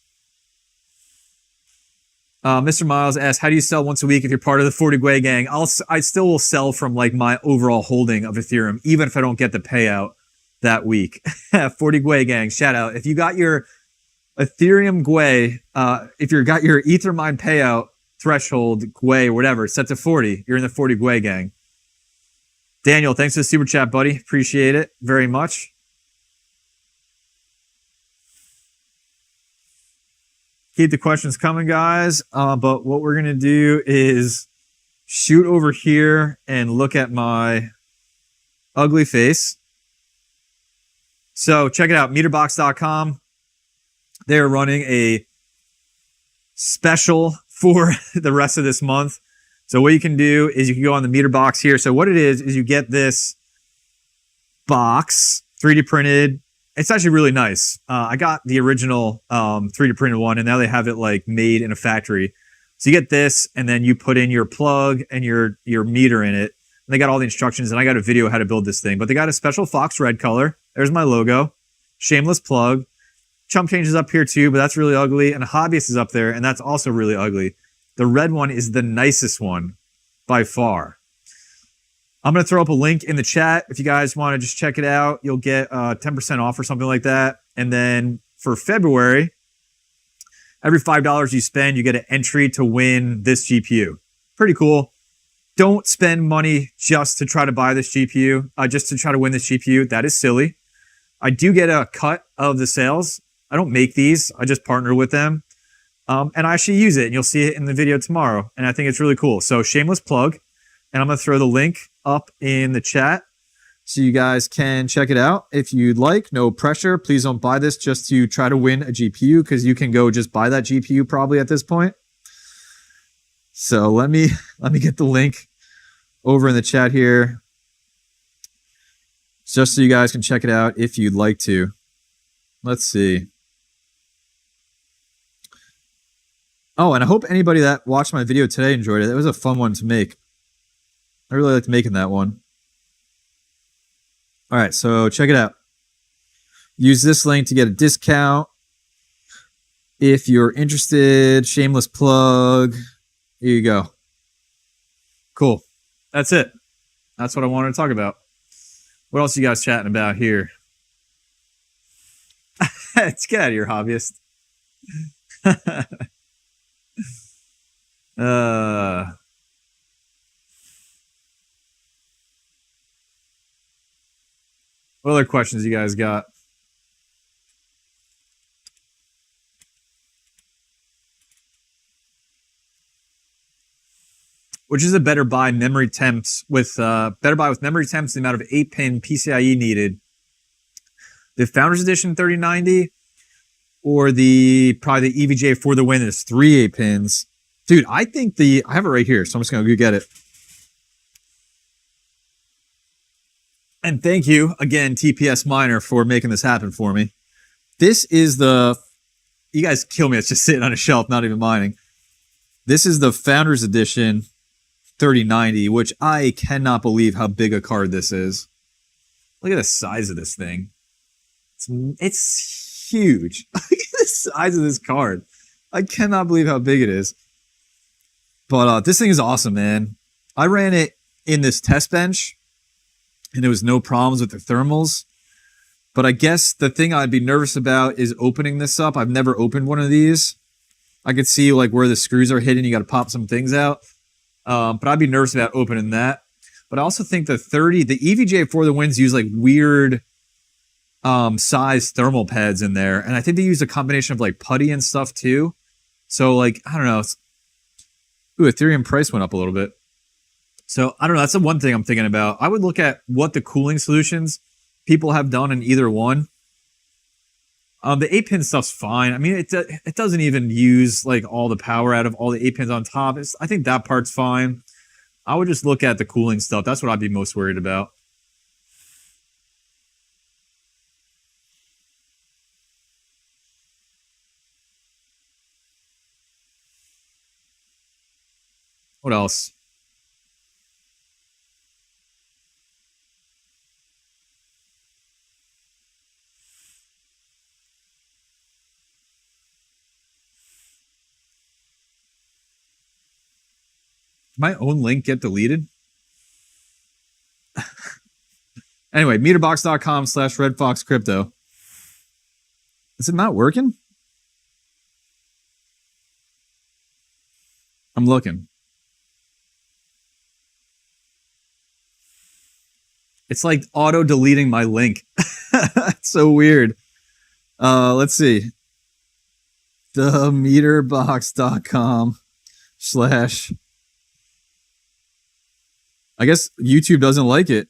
Mr. Miles asks, how do you sell once a week if you're part of the 40 Gwei gang? I still will sell from like my overall holding of Ethereum, even if I don't get the payout that week. 40 Gwei gang, shout out. If you got your Ethereum Gwei, if you got your Ethermine payout threshold Gwei, whatever, set to 40, you're in the 40 Gwei gang. Daniel, thanks for the super chat, buddy. Appreciate it very much. Keep the questions coming, guys. But what we're going to do is shoot over here and look at my ugly face. So check it out, meterbox.com. They're running a special for the rest of this month. So what you can do is you can go on the meter box here. So what it is you get this box, 3D printed. It's actually really nice. I got the original 3D printed one, and now they have it like made in a factory. So you get this, and then you put in your plug and your meter in it. And they got all the instructions, and I got a video how to build this thing. But they got a special fox red color. There's my logo. Shameless plug. Chump change is up here too, but that's really ugly. And Hobbyist is up there, and that's also really ugly. The red one is the nicest one by far. I'm going to throw up a link in the chat. If you guys want to just check it out, you'll get 10% off or something like that. And then for February, every $5 you spend, you get an entry to win this GPU. Pretty cool. Don't spend money just to try to buy this GPU, just to try to win this GPU. That is silly. I do get a cut of the sales. I don't make these. I just partner with them. And I actually use it, and you'll see it in the video tomorrow. And I think it's really cool. So shameless plug. And I'm going to throw the link up in the chat so you guys can check it out if you'd like. No pressure. Please don't buy this just to try to win a GPU, because you can go just buy that GPU probably at this point. So let me get the link over in the chat here just so you guys can check it out if you'd like to. Let's see. Oh, and I hope anybody that watched my video today enjoyed it. It was a fun one to make. I really liked making that one. All right, so check it out. Use this link to get a discount. If you're interested, shameless plug. Here you go. Cool. That's it. That's what I wanted to talk about. What else are you guys chatting about here? Let's get out of here, hobbyist. What other questions you guys got? Which is a better buy memory temps with memory temps, the amount of 8-pin PCIe needed? The Founders Edition 3090 or probably the EVGA for the win is 3 8-pins. Dude, I think I have it right here, so I'm just gonna go get it. And thank you again, TPS Miner, for making this happen for me. This is you guys kill me, it's just sitting on a shelf, not even mining. This is the Founders Edition 3090, which I cannot believe how big a card this is. Look at the size of this thing. It's huge. Look at the size of this card. I cannot believe how big it is. But this thing is awesome, man. I ran it in this test bench, and there was no problems with the thermals. But I guess the thing I'd be nervous about is opening this up. I've never opened one of these. I could see like where the screws are hidden. You got to pop some things out. But I'd be nervous about opening that. But I also think the EVGA for the wins use like weird size thermal pads in there, and I think they use a combination of like putty and stuff too. So like I don't know. Ooh, Ethereum price went up a little bit. So I don't know. That's the one thing I'm thinking about. I would look at what the cooling solutions people have done in either one. The 8-pin stuff's fine. I mean, it doesn't even use like all the power out of all the 8 pins on top. I think that part's fine. I would just look at the cooling stuff. That's what I'd be most worried about. What else? Did my own link get deleted? Anyway, meterbox.com/redfoxcrypto. Is it not working? I'm looking. It's like auto deleting my link. It's so weird. Let's see. Themeterbox.com/ I guess YouTube doesn't like it.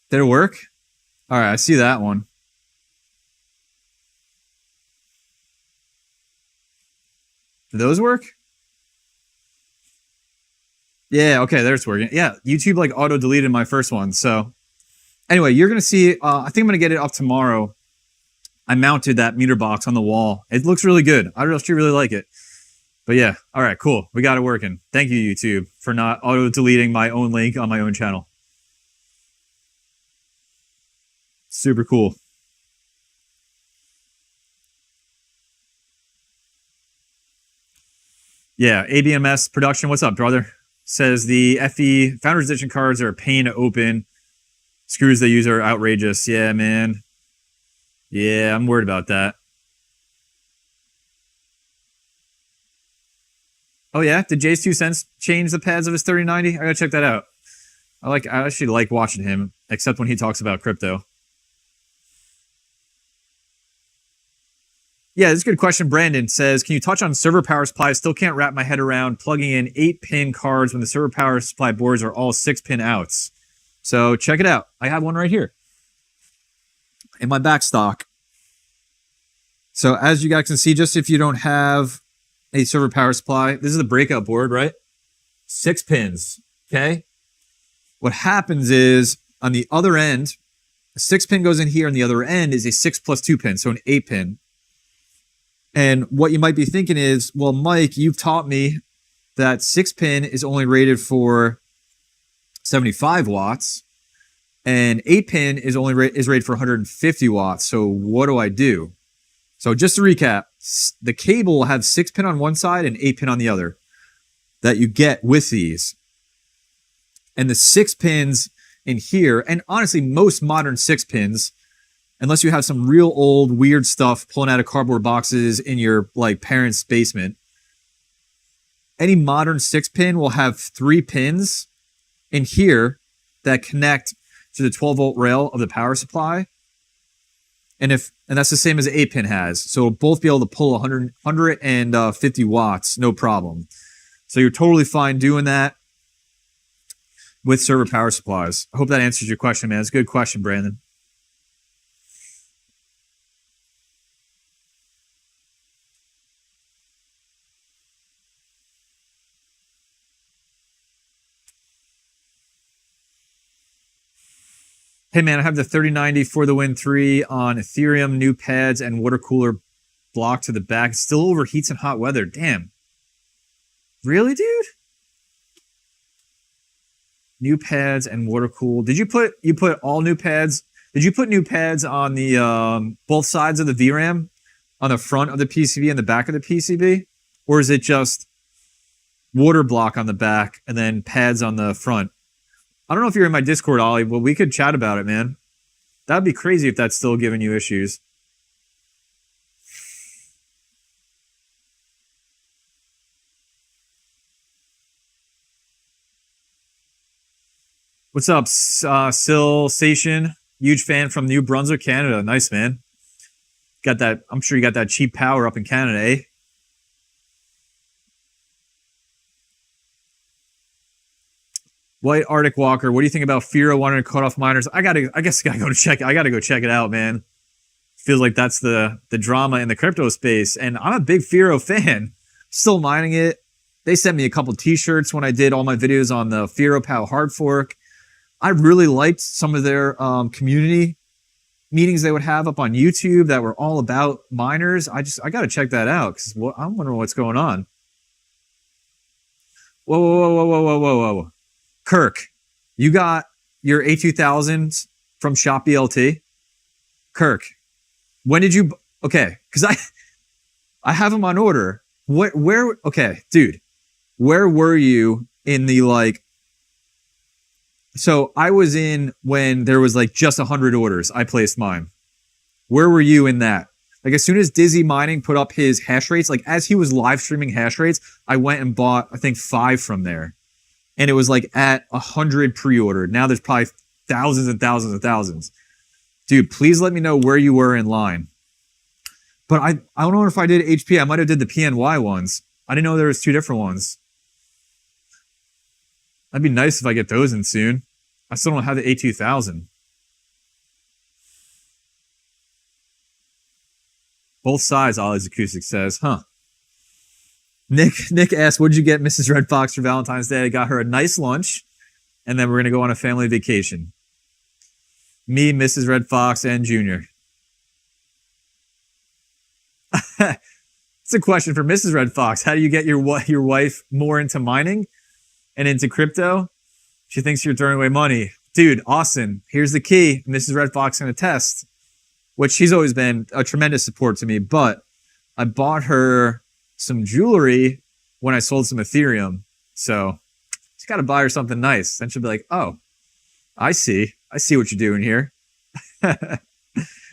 Did it work? All right, I see that one. Did those work? Yeah, okay, there's working. Yeah, YouTube like auto deleted my first one. So anyway, you're gonna see. I think I'm gonna get it up tomorrow. I mounted that meter box on the wall. It looks really good. I actually really like it. But yeah, all right, cool. We got it working. Thank you, YouTube, for not auto deleting my own link on my own channel. Super cool. Yeah, ABMS production. What's up, brother? Says the FE Founders Edition cards are a pain to open. Screws they use are outrageous. Yeah, man. Yeah, I'm worried about that. Oh yeah, did Jay's 2 cents change the pads of his 3090? I gotta check that out. I actually like watching him, except when he talks about crypto. Yeah, this is a good question. Brandon says, can you touch on server power supply? I still can't wrap my head around plugging in 8-pin cards when the server power supply boards are all 6-pin outs. So check it out. I have one right here in my back stock. So as you guys can see, just if you don't have a server power supply, this is the breakout board, right? 6 pins, okay? What happens is on the other end, a 6-pin goes in here, and the other end is a 6+2 pin, so an 8-pin. And what you might be thinking is, well, Mike, you've taught me that 6-pin is only rated for 75 watts, and 8-pin is rated for 150 watts. So what do I do? So just to recap, the cable will have 6-pin on one side and 8-pin on the other that you get with these. And the 6 pins in here, and honestly, most modern 6 pins, unless you have some real old weird stuff pulling out of cardboard boxes in your like parents' basement, any modern 6-pin will have 3 pins in here that connect to the 12-volt rail of the power supply. And that's the same as the 8-pin has. So it'll both be able to pull 150 watts, no problem. So you're totally fine doing that with server power supplies. I hope that answers your question, man. It's a good question, Brandon. Hey man, I have the 3090 for the Win 3 on Ethereum, new pads, and water cooler block to the back. It still overheats in hot weather. Damn. Really, dude? New pads and water cool. Did you put all new pads? Did you put new pads on the both sides of the VRAM? On the front of the PCB and the back of the PCB? Or is it just water block on the back and then pads on the front? I don't know if you're in my Discord, Ollie, but we could chat about it, man. That'd be crazy if that's still giving you issues. What's up, Sil Station? Huge fan from New Brunswick, Canada. Nice, man. Got that. I'm sure you got that cheap power up in Canada, eh? White Arctic Walker. What do you think about Firo wanting to cut off miners? I gotta go check it out, man. Feels like that's the drama in the crypto space, and I'm a big Firo fan. Still mining it. They sent me a couple t-shirts when I did all my videos on the Firo Pow hard fork. I really liked some of their community meetings they would have up on YouTube that were all about miners. I got to check that out because I'm wondering what's going on. Whoa. Kirk, you got your A2000s from Shop BLT? Kirk, when did you... Okay, because I have them on order. Okay, dude, where were you in the, like... So I was in when there was like just 100 orders. I placed mine. Where were you in that? Like as soon as Dizzy Mining put up his hash rates, like as he was live streaming hash rates, I went and bought, I think 5 from there. And it was like at 100 pre-ordered. Now there's probably thousands and thousands and thousands. Dude, please let me know where you were in line. But I don't know if I did HP. I might have did the PNY ones. I didn't know there was 2 different ones. That'd be nice if I get those in soon. I still don't have the A2000. Both sides, Ollie's Acoustic says, huh? Nick asked, what'd you get Mrs. Red Fox for Valentine's Day? I got her a nice lunch, and then we're going to go on a family vacation. Me, Mrs. Red Fox, and Junior. It's a question for Mrs. Red Fox. How do you get your wife more into mining and into crypto? She thinks you're throwing away money. Dude, Austin, here's the key. Mrs. Red Fox can attest, which she's always been a tremendous support to me, but I bought her some jewelry when I sold some Ethereum. So just got to buy her something nice. Then she'll be like, oh, I see what you're doing here.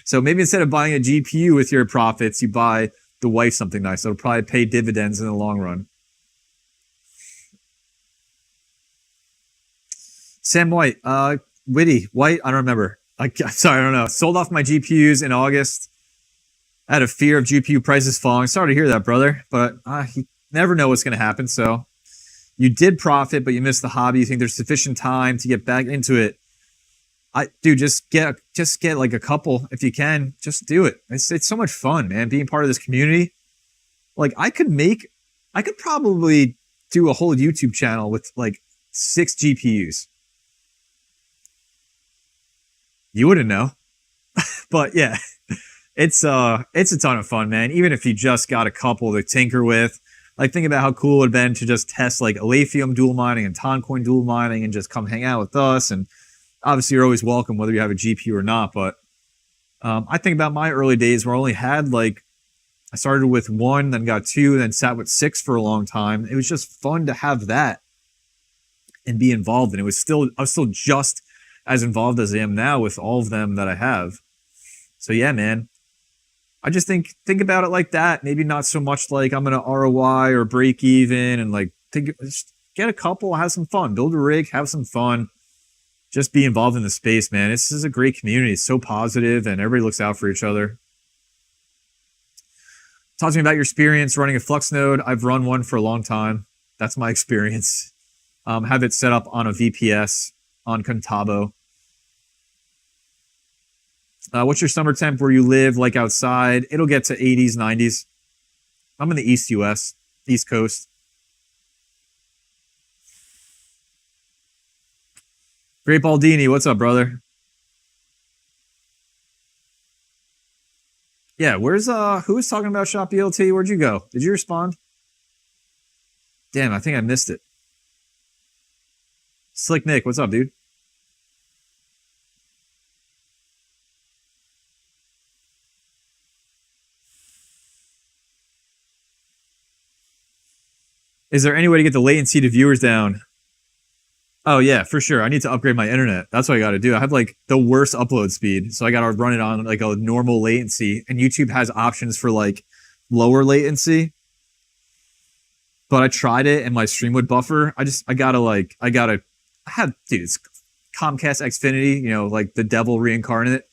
So maybe instead of buying a GPU with your profits, you buy the wife something nice. It'll probably pay dividends in the long run. Sam White, White, I don't remember. Sorry, I don't know. Sold off my GPUs in August out of fear of GPU prices falling. Sorry to hear that, brother, but you never know what's going to happen. So you did profit, but you missed the hobby. You think there's sufficient time to get back into it. Dude, just get like a couple if you can. Just do it. It's so much fun, man. Being part of this community. Like I could probably do a whole YouTube channel with like 6 GPUs. You wouldn't know, but yeah, it's a ton of fun, man. Even if you just got a couple to tinker with, like think about how cool it would have been to just test like Alephium dual mining and Toncoin dual mining and just come hang out with us. And obviously you're always welcome whether you have a GPU or not. But I think about my early days where I only had like, I started with 1, then got 2, then sat with 6 for a long time. It was just fun to have that and be involved in it. I was still just as involved as I am now with all of them that I have. So yeah, man, I just think about it like that. Maybe not so much like I'm going to ROI or break even and like just get a couple, have some fun, build a rig, have some fun, just be involved in the space, man. This is a great community. It's so positive and everybody looks out for each other. Talk to me about your experience running a Flux node. I've run one for a long time. That's my experience. Have it set up on a VPS on Contabo. What's your summer temp where you live, like outside? It'll get to 80s, 90s. I'm in the East US, East Coast. Great Baldini, what's up, brother? Yeah, who was talking about Shop BLT? Where'd you go? Did you respond? Damn, I think I missed it. Slick Nick, what's up, dude? Is there any way to get the latency to viewers down? Oh yeah, for sure. I need to upgrade my internet. That's what I got to do. I have like the worst upload speed. So I got to run it on like a normal latency, and YouTube has options for like lower latency. But I tried it and my stream would buffer. Dude, it's Comcast Xfinity, you know, like the devil reincarnate.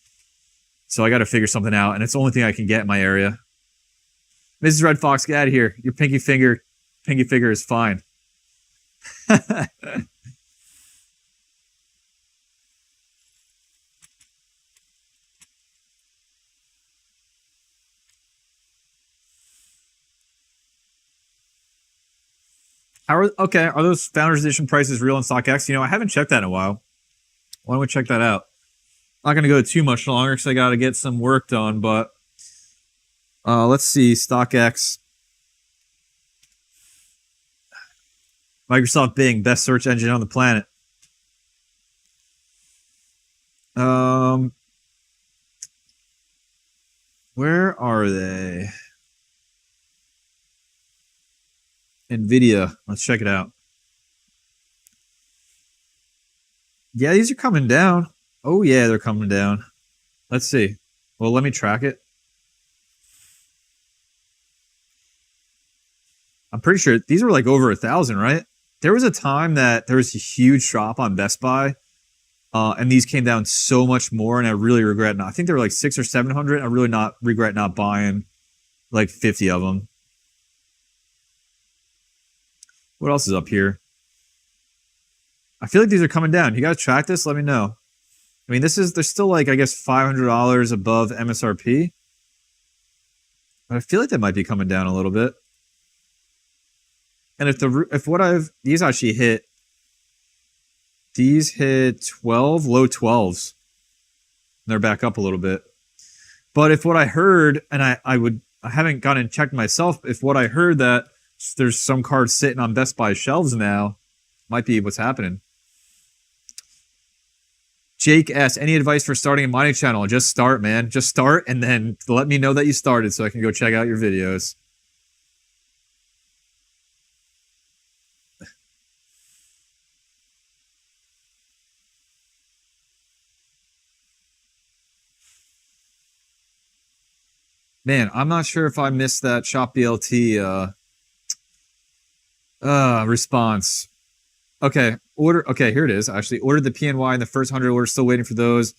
So I got to figure something out, and it's the only thing I can get in my area. Mrs. Red Fox, get out of here. Your pinky finger is fine. Are those Founders Edition prices real in StockX? You know, I haven't checked that in a while. Why don't we check that out? Not going to go too much longer because I got to get some work done, but let's see. StockX. Microsoft Bing, best search engine on the planet. Where are they? NVIDIA. Let's check it out. Yeah, these are coming down. Oh, yeah, they're coming down. Let's see. Well, let me track it. I'm pretty sure these were like over 1,000, right? There was a time that there was a huge drop on Best Buy, and these came down so much more, and I really regret not. I think they were like 600 or 700. I really regret not buying like 50 of them. What else is up here? I feel like these are coming down. You guys track this? Let me know. I mean, they're still like, I guess, $500 above MSRP. But I feel like they might be coming down a little bit. And these actually hit, these hit 12, low 12s. And they're back up a little bit. But if what I heard, and I haven't gone and checked myself, if what I heard that there's some cards sitting on Best Buy shelves now, might be what's happening. Jake S., any advice for starting a mining channel? Just start, man. Just start, and then let me know that you started so I can go check out your videos. Man, I'm not sure if I missed that Shop BLT response. Okay, here it is. Actually, ordered the PNY in the first 100 orders, still waiting for those.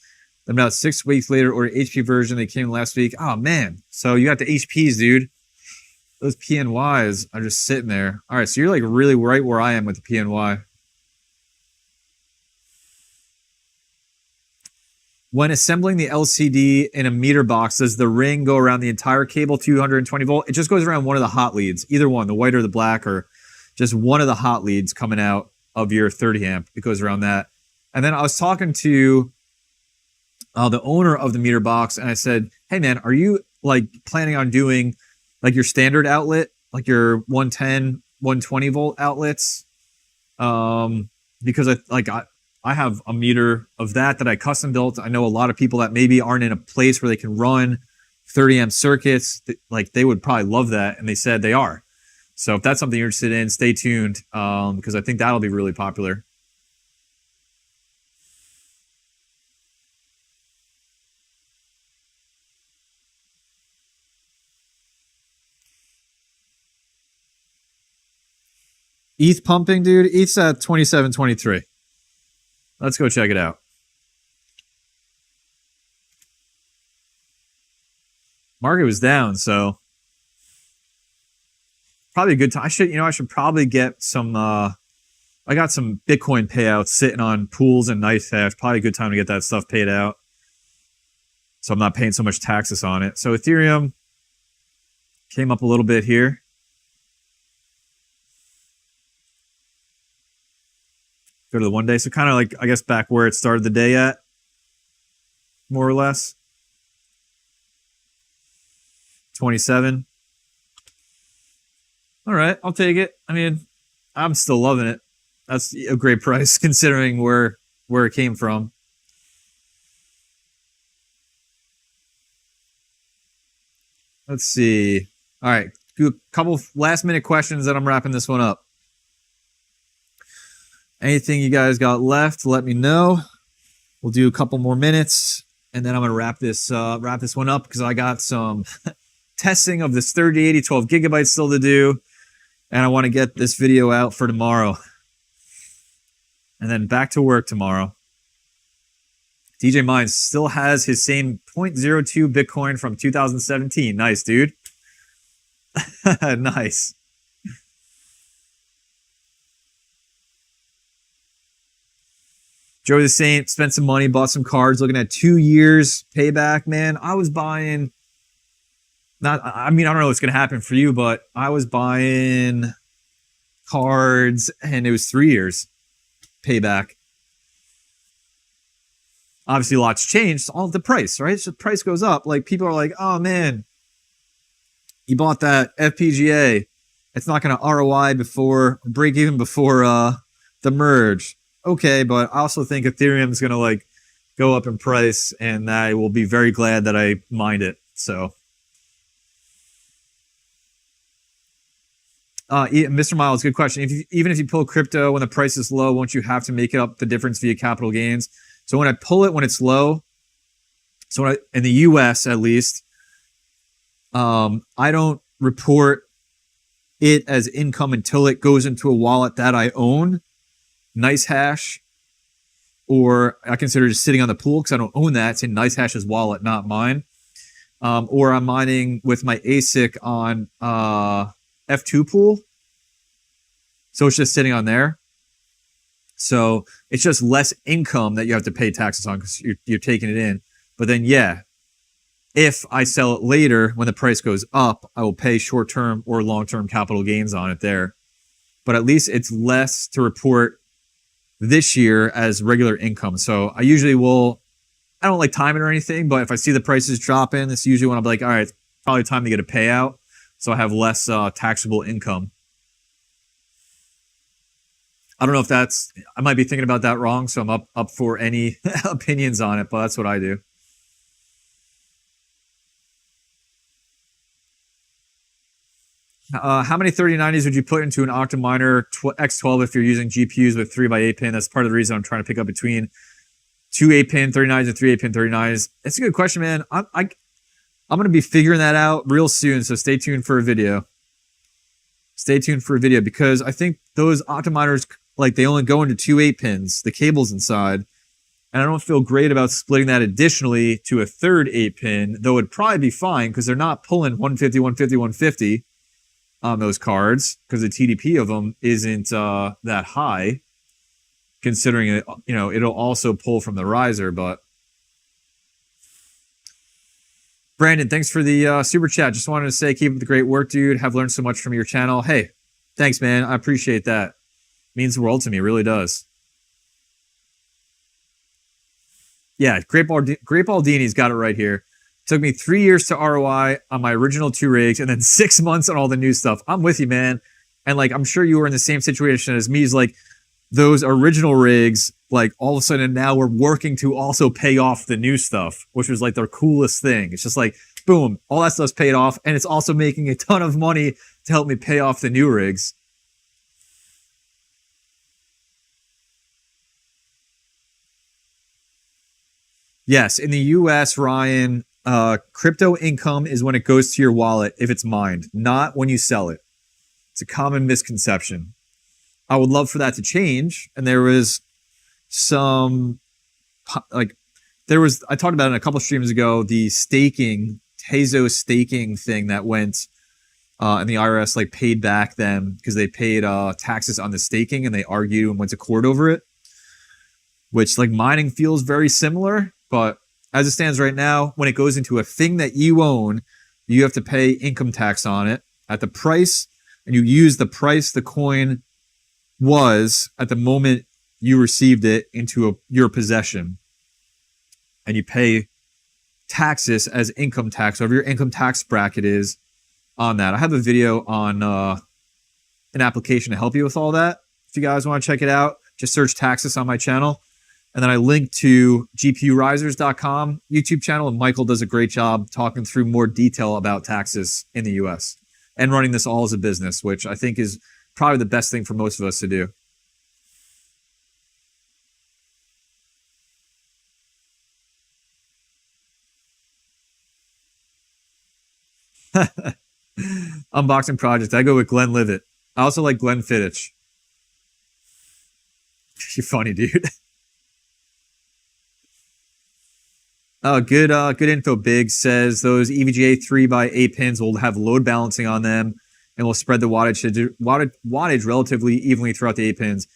Then about 6 weeks later, ordered HP version. They came last week. Oh, man. So you got the HPs, dude. Those PNYs are just sitting there. All right, so you're like really right where I am with the PNY. When assembling the LCD in a meter box, does the ring go around the entire cable, 220 volt? It just goes around one of the hot leads, either one, the white or the black, or just one of the hot leads coming out of your 30 amp. It goes around that. And then I was talking to the owner of the meter box, and I said, hey, man, are you like planning on doing like your standard outlet, like your 110, 120 volt outlets? Because I have a meter of that I custom built. I know a lot of people that maybe aren't in a place where they can run 30 amp circuits. Like they would probably love that. And they said they are. So if that's something you're interested in, stay tuned because I think that'll be really popular. ETH pumping, dude. ETH's at 27.23. Let's go check it out. Market was down, so probably a good time. I should probably get some. I got some Bitcoin payouts sitting on pools and NiceHash. Probably a good time to get that stuff paid out, so I'm not paying so much taxes on it. So Ethereum came up a little bit here. Go to the 1 day. So kind of like, I guess, back where it started the day at, more or less. 27. All right, I'll take it. I mean, I'm still loving it. That's a great price considering where it came from. Let's see. All right, do a couple last minute questions, then I'm wrapping this one up. Anything you guys got left, let me know. We'll do a couple more minutes, and then I'm going to wrap this one up because I got some testing of this 3080 12 gigabytes still to do, and I want to get this video out for tomorrow. And then back to work tomorrow. DJ Mines still has his same 0.02 Bitcoin from 2017. Nice, dude. Nice. Joey the Saint spent some money, bought some cards, looking at 2 years payback, man. I was buying, I don't know what's going to happen for you, but I was buying cards and it was 3 years payback. Obviously, lots changed. All the price, right? So the price goes up. Like, people are like, oh, man, you bought that FPGA. It's not going to ROI before, break even before the merge. Okay, but I also think Ethereum is going to, like, go up in price, and I will be very glad that I mined it. So, Mr. Miles, good question. Even if you pull crypto when the price is low, won't you have to make up the difference via capital gains? So when I pull it when it's low, in the US at least, I don't report it as income until it goes into a wallet that I own, Nice Hash, or I consider just sitting on the pool because I don't own that. It's in Nice Hash's wallet, not mine. Or I'm mining with my ASIC on F2 pool. So it's just sitting on there. So it's just less income that you have to pay taxes on because you're taking it in. But then, yeah, if I sell it later when the price goes up, I will pay short-term or long-term capital gains on it there. But at least it's less to report this year as regular income. So I usually will, I don't like time it or anything, but if I see the prices dropping, it's usually when I'm like, all right, it's probably time to get a payout. So I have less taxable income. I don't know if that's, I might be thinking about that wrong, so I'm up for any opinions on it, but that's what I do. How many 3090s would you put into an Octominer X12 if you're using GPUs with 3x8 pin? That's part of the reason I'm trying to pick up between 2 8-pin 39s and 3 8-pin 39s. That's a good question, man. I'm going to be figuring that out real soon, so stay tuned for a video. Stay tuned for a video because I think those Octominers, like, they only go into 2 8-pins, the cables inside, and I don't feel great about splitting that additionally to a third 8-pin, though it'd probably be fine because they're not pulling 150, 150, 150 on those cards because the TDP of them isn't that high, considering it, it'll also pull from the riser. But Brandon, thanks for the super chat. Just wanted to say, keep up the great work, dude. Have learned so much from your channel. Hey, thanks, man. I appreciate that. Means the world to me. It really does. Yeah, Great Baldini's got it right here. Took me 3 years to ROI on my original 2 rigs and then 6 months on all the new stuff. I'm with you, man. And like, I'm sure you were in the same situation as me. Is like those original rigs, like all of a sudden now we're working to also pay off the new stuff, which was like the coolest thing. It's just like, boom, all that stuff's paid off. And it's also making a ton of money to help me pay off the new rigs. Yes, in the US, Ryan, crypto income is when it goes to your wallet if it's mined, not when you sell it. It's a common misconception. I would love for that to change. And there was some, I talked about it a couple streams ago, the staking, Tezos staking thing that went, and the IRS like paid back them because they paid taxes on the staking and they argued and went to court over it, which like mining feels very similar. But as it stands right now, when it goes into a thing that you own, you have to pay income tax on it at the price, and you use the price the coin was at the moment you received it into your possession. And you pay taxes as income tax, whatever your income tax bracket is on that. I have a video on an application to help you with all that. If you guys want to check it out, just search taxes on my channel. And then I link to gpurisers.com YouTube channel, and Michael does a great job talking through more detail about taxes in the US and running this all as a business, which I think is probably the best thing for most of us to do. Unboxing project. I go with Glenn Livett. I also like Glenn Fittich. You're funny, dude. Good info. Big says those EVGA 3x8 pins will have load balancing on them and will spread the wattage relatively evenly throughout the 8 pins.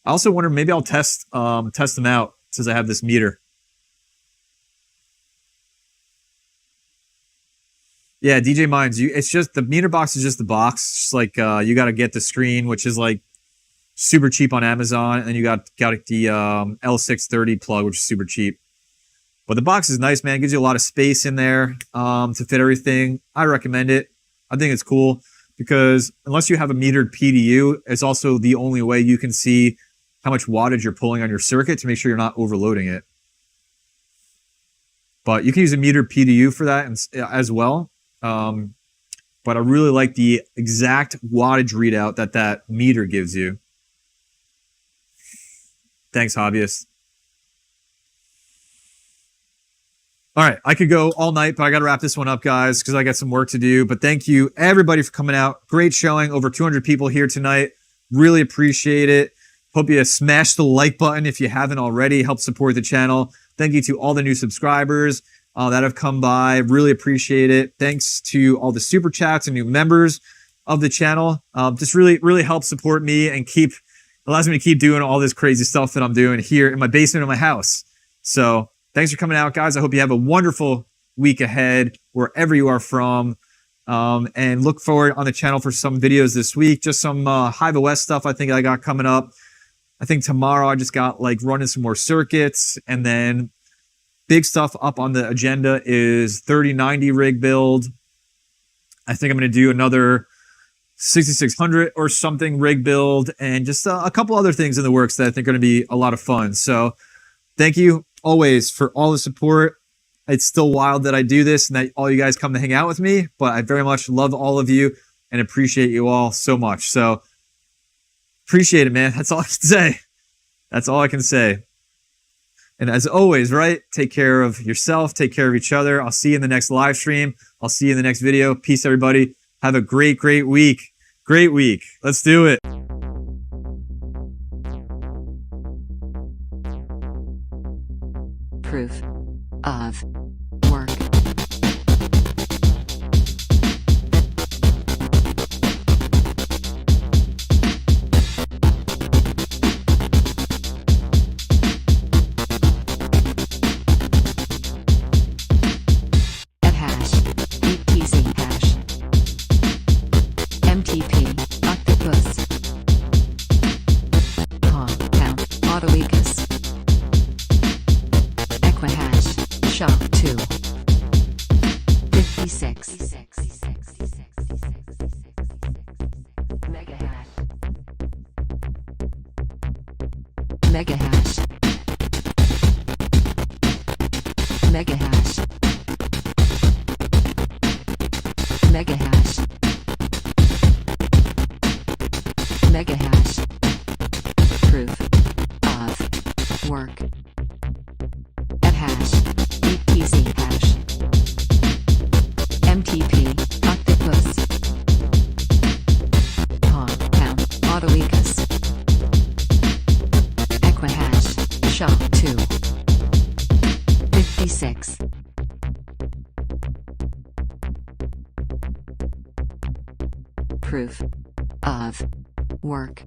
I also wonder, maybe I'll test them out since I have this meter. Yeah, DJ Minds, it's just the meter box is just the box. It's just like you got to get the screen, which is like super cheap on Amazon, and you got the L630 plug, which is super cheap. But the box is nice, man. It gives you a lot of space in there to fit everything. I recommend it. I think it's cool because unless you have a metered PDU, it's also the only way you can see how much wattage you're pulling on your circuit to make sure you're not overloading it. But you can use a metered PDU for that as well. But I really like the exact wattage readout that meter gives you. Thanks, hobbyist. All right, I could go all night, but I got to wrap this one up, guys, because I got some work to do. But thank you, everybody, for coming out. Great showing. Over 200 people here tonight. Really appreciate it. Hope you smash the like button if you haven't already. Help support the channel. Thank you to all the new subscribers that have come by. Really appreciate it. Thanks to all the super chats and new members of the channel. Just really help support me and allows me to keep doing all this crazy stuff that I'm doing here in my basement of my house. So thanks for coming out, guys. I hope you have a wonderful week ahead wherever you are from. And look forward on the channel for some videos this week. Just some Hive OS stuff I think I got coming up. I think tomorrow I just got like running some more circuits, and then big stuff up on the agenda is 3090 rig build. I think I'm going to do another 6600 or something rig build, and just a couple other things in the works that I think are going to be a lot of fun. So thank you always for all the support. It's still wild that I do this and that all you guys come to hang out with me, but I very much love all of you and appreciate you all so much. So appreciate it, man. That's all I can say. That's all I can say. And as always, right, take care of yourself, take care of each other. I'll see you in the next live stream. I'll see you in the next video. Peace, everybody. Have a great week. Great week. Let's do it. Proof of work. Hash, ETH hash, MTP, octopus, compound, autoecus, equihash, SHA-2, 56, megahash, megahash, megahash, megahash, megahash, proof of work, hash, ETH hash, MTP, octopus, compound, autoecus, equihash, SHA-2, 56. Proof of work.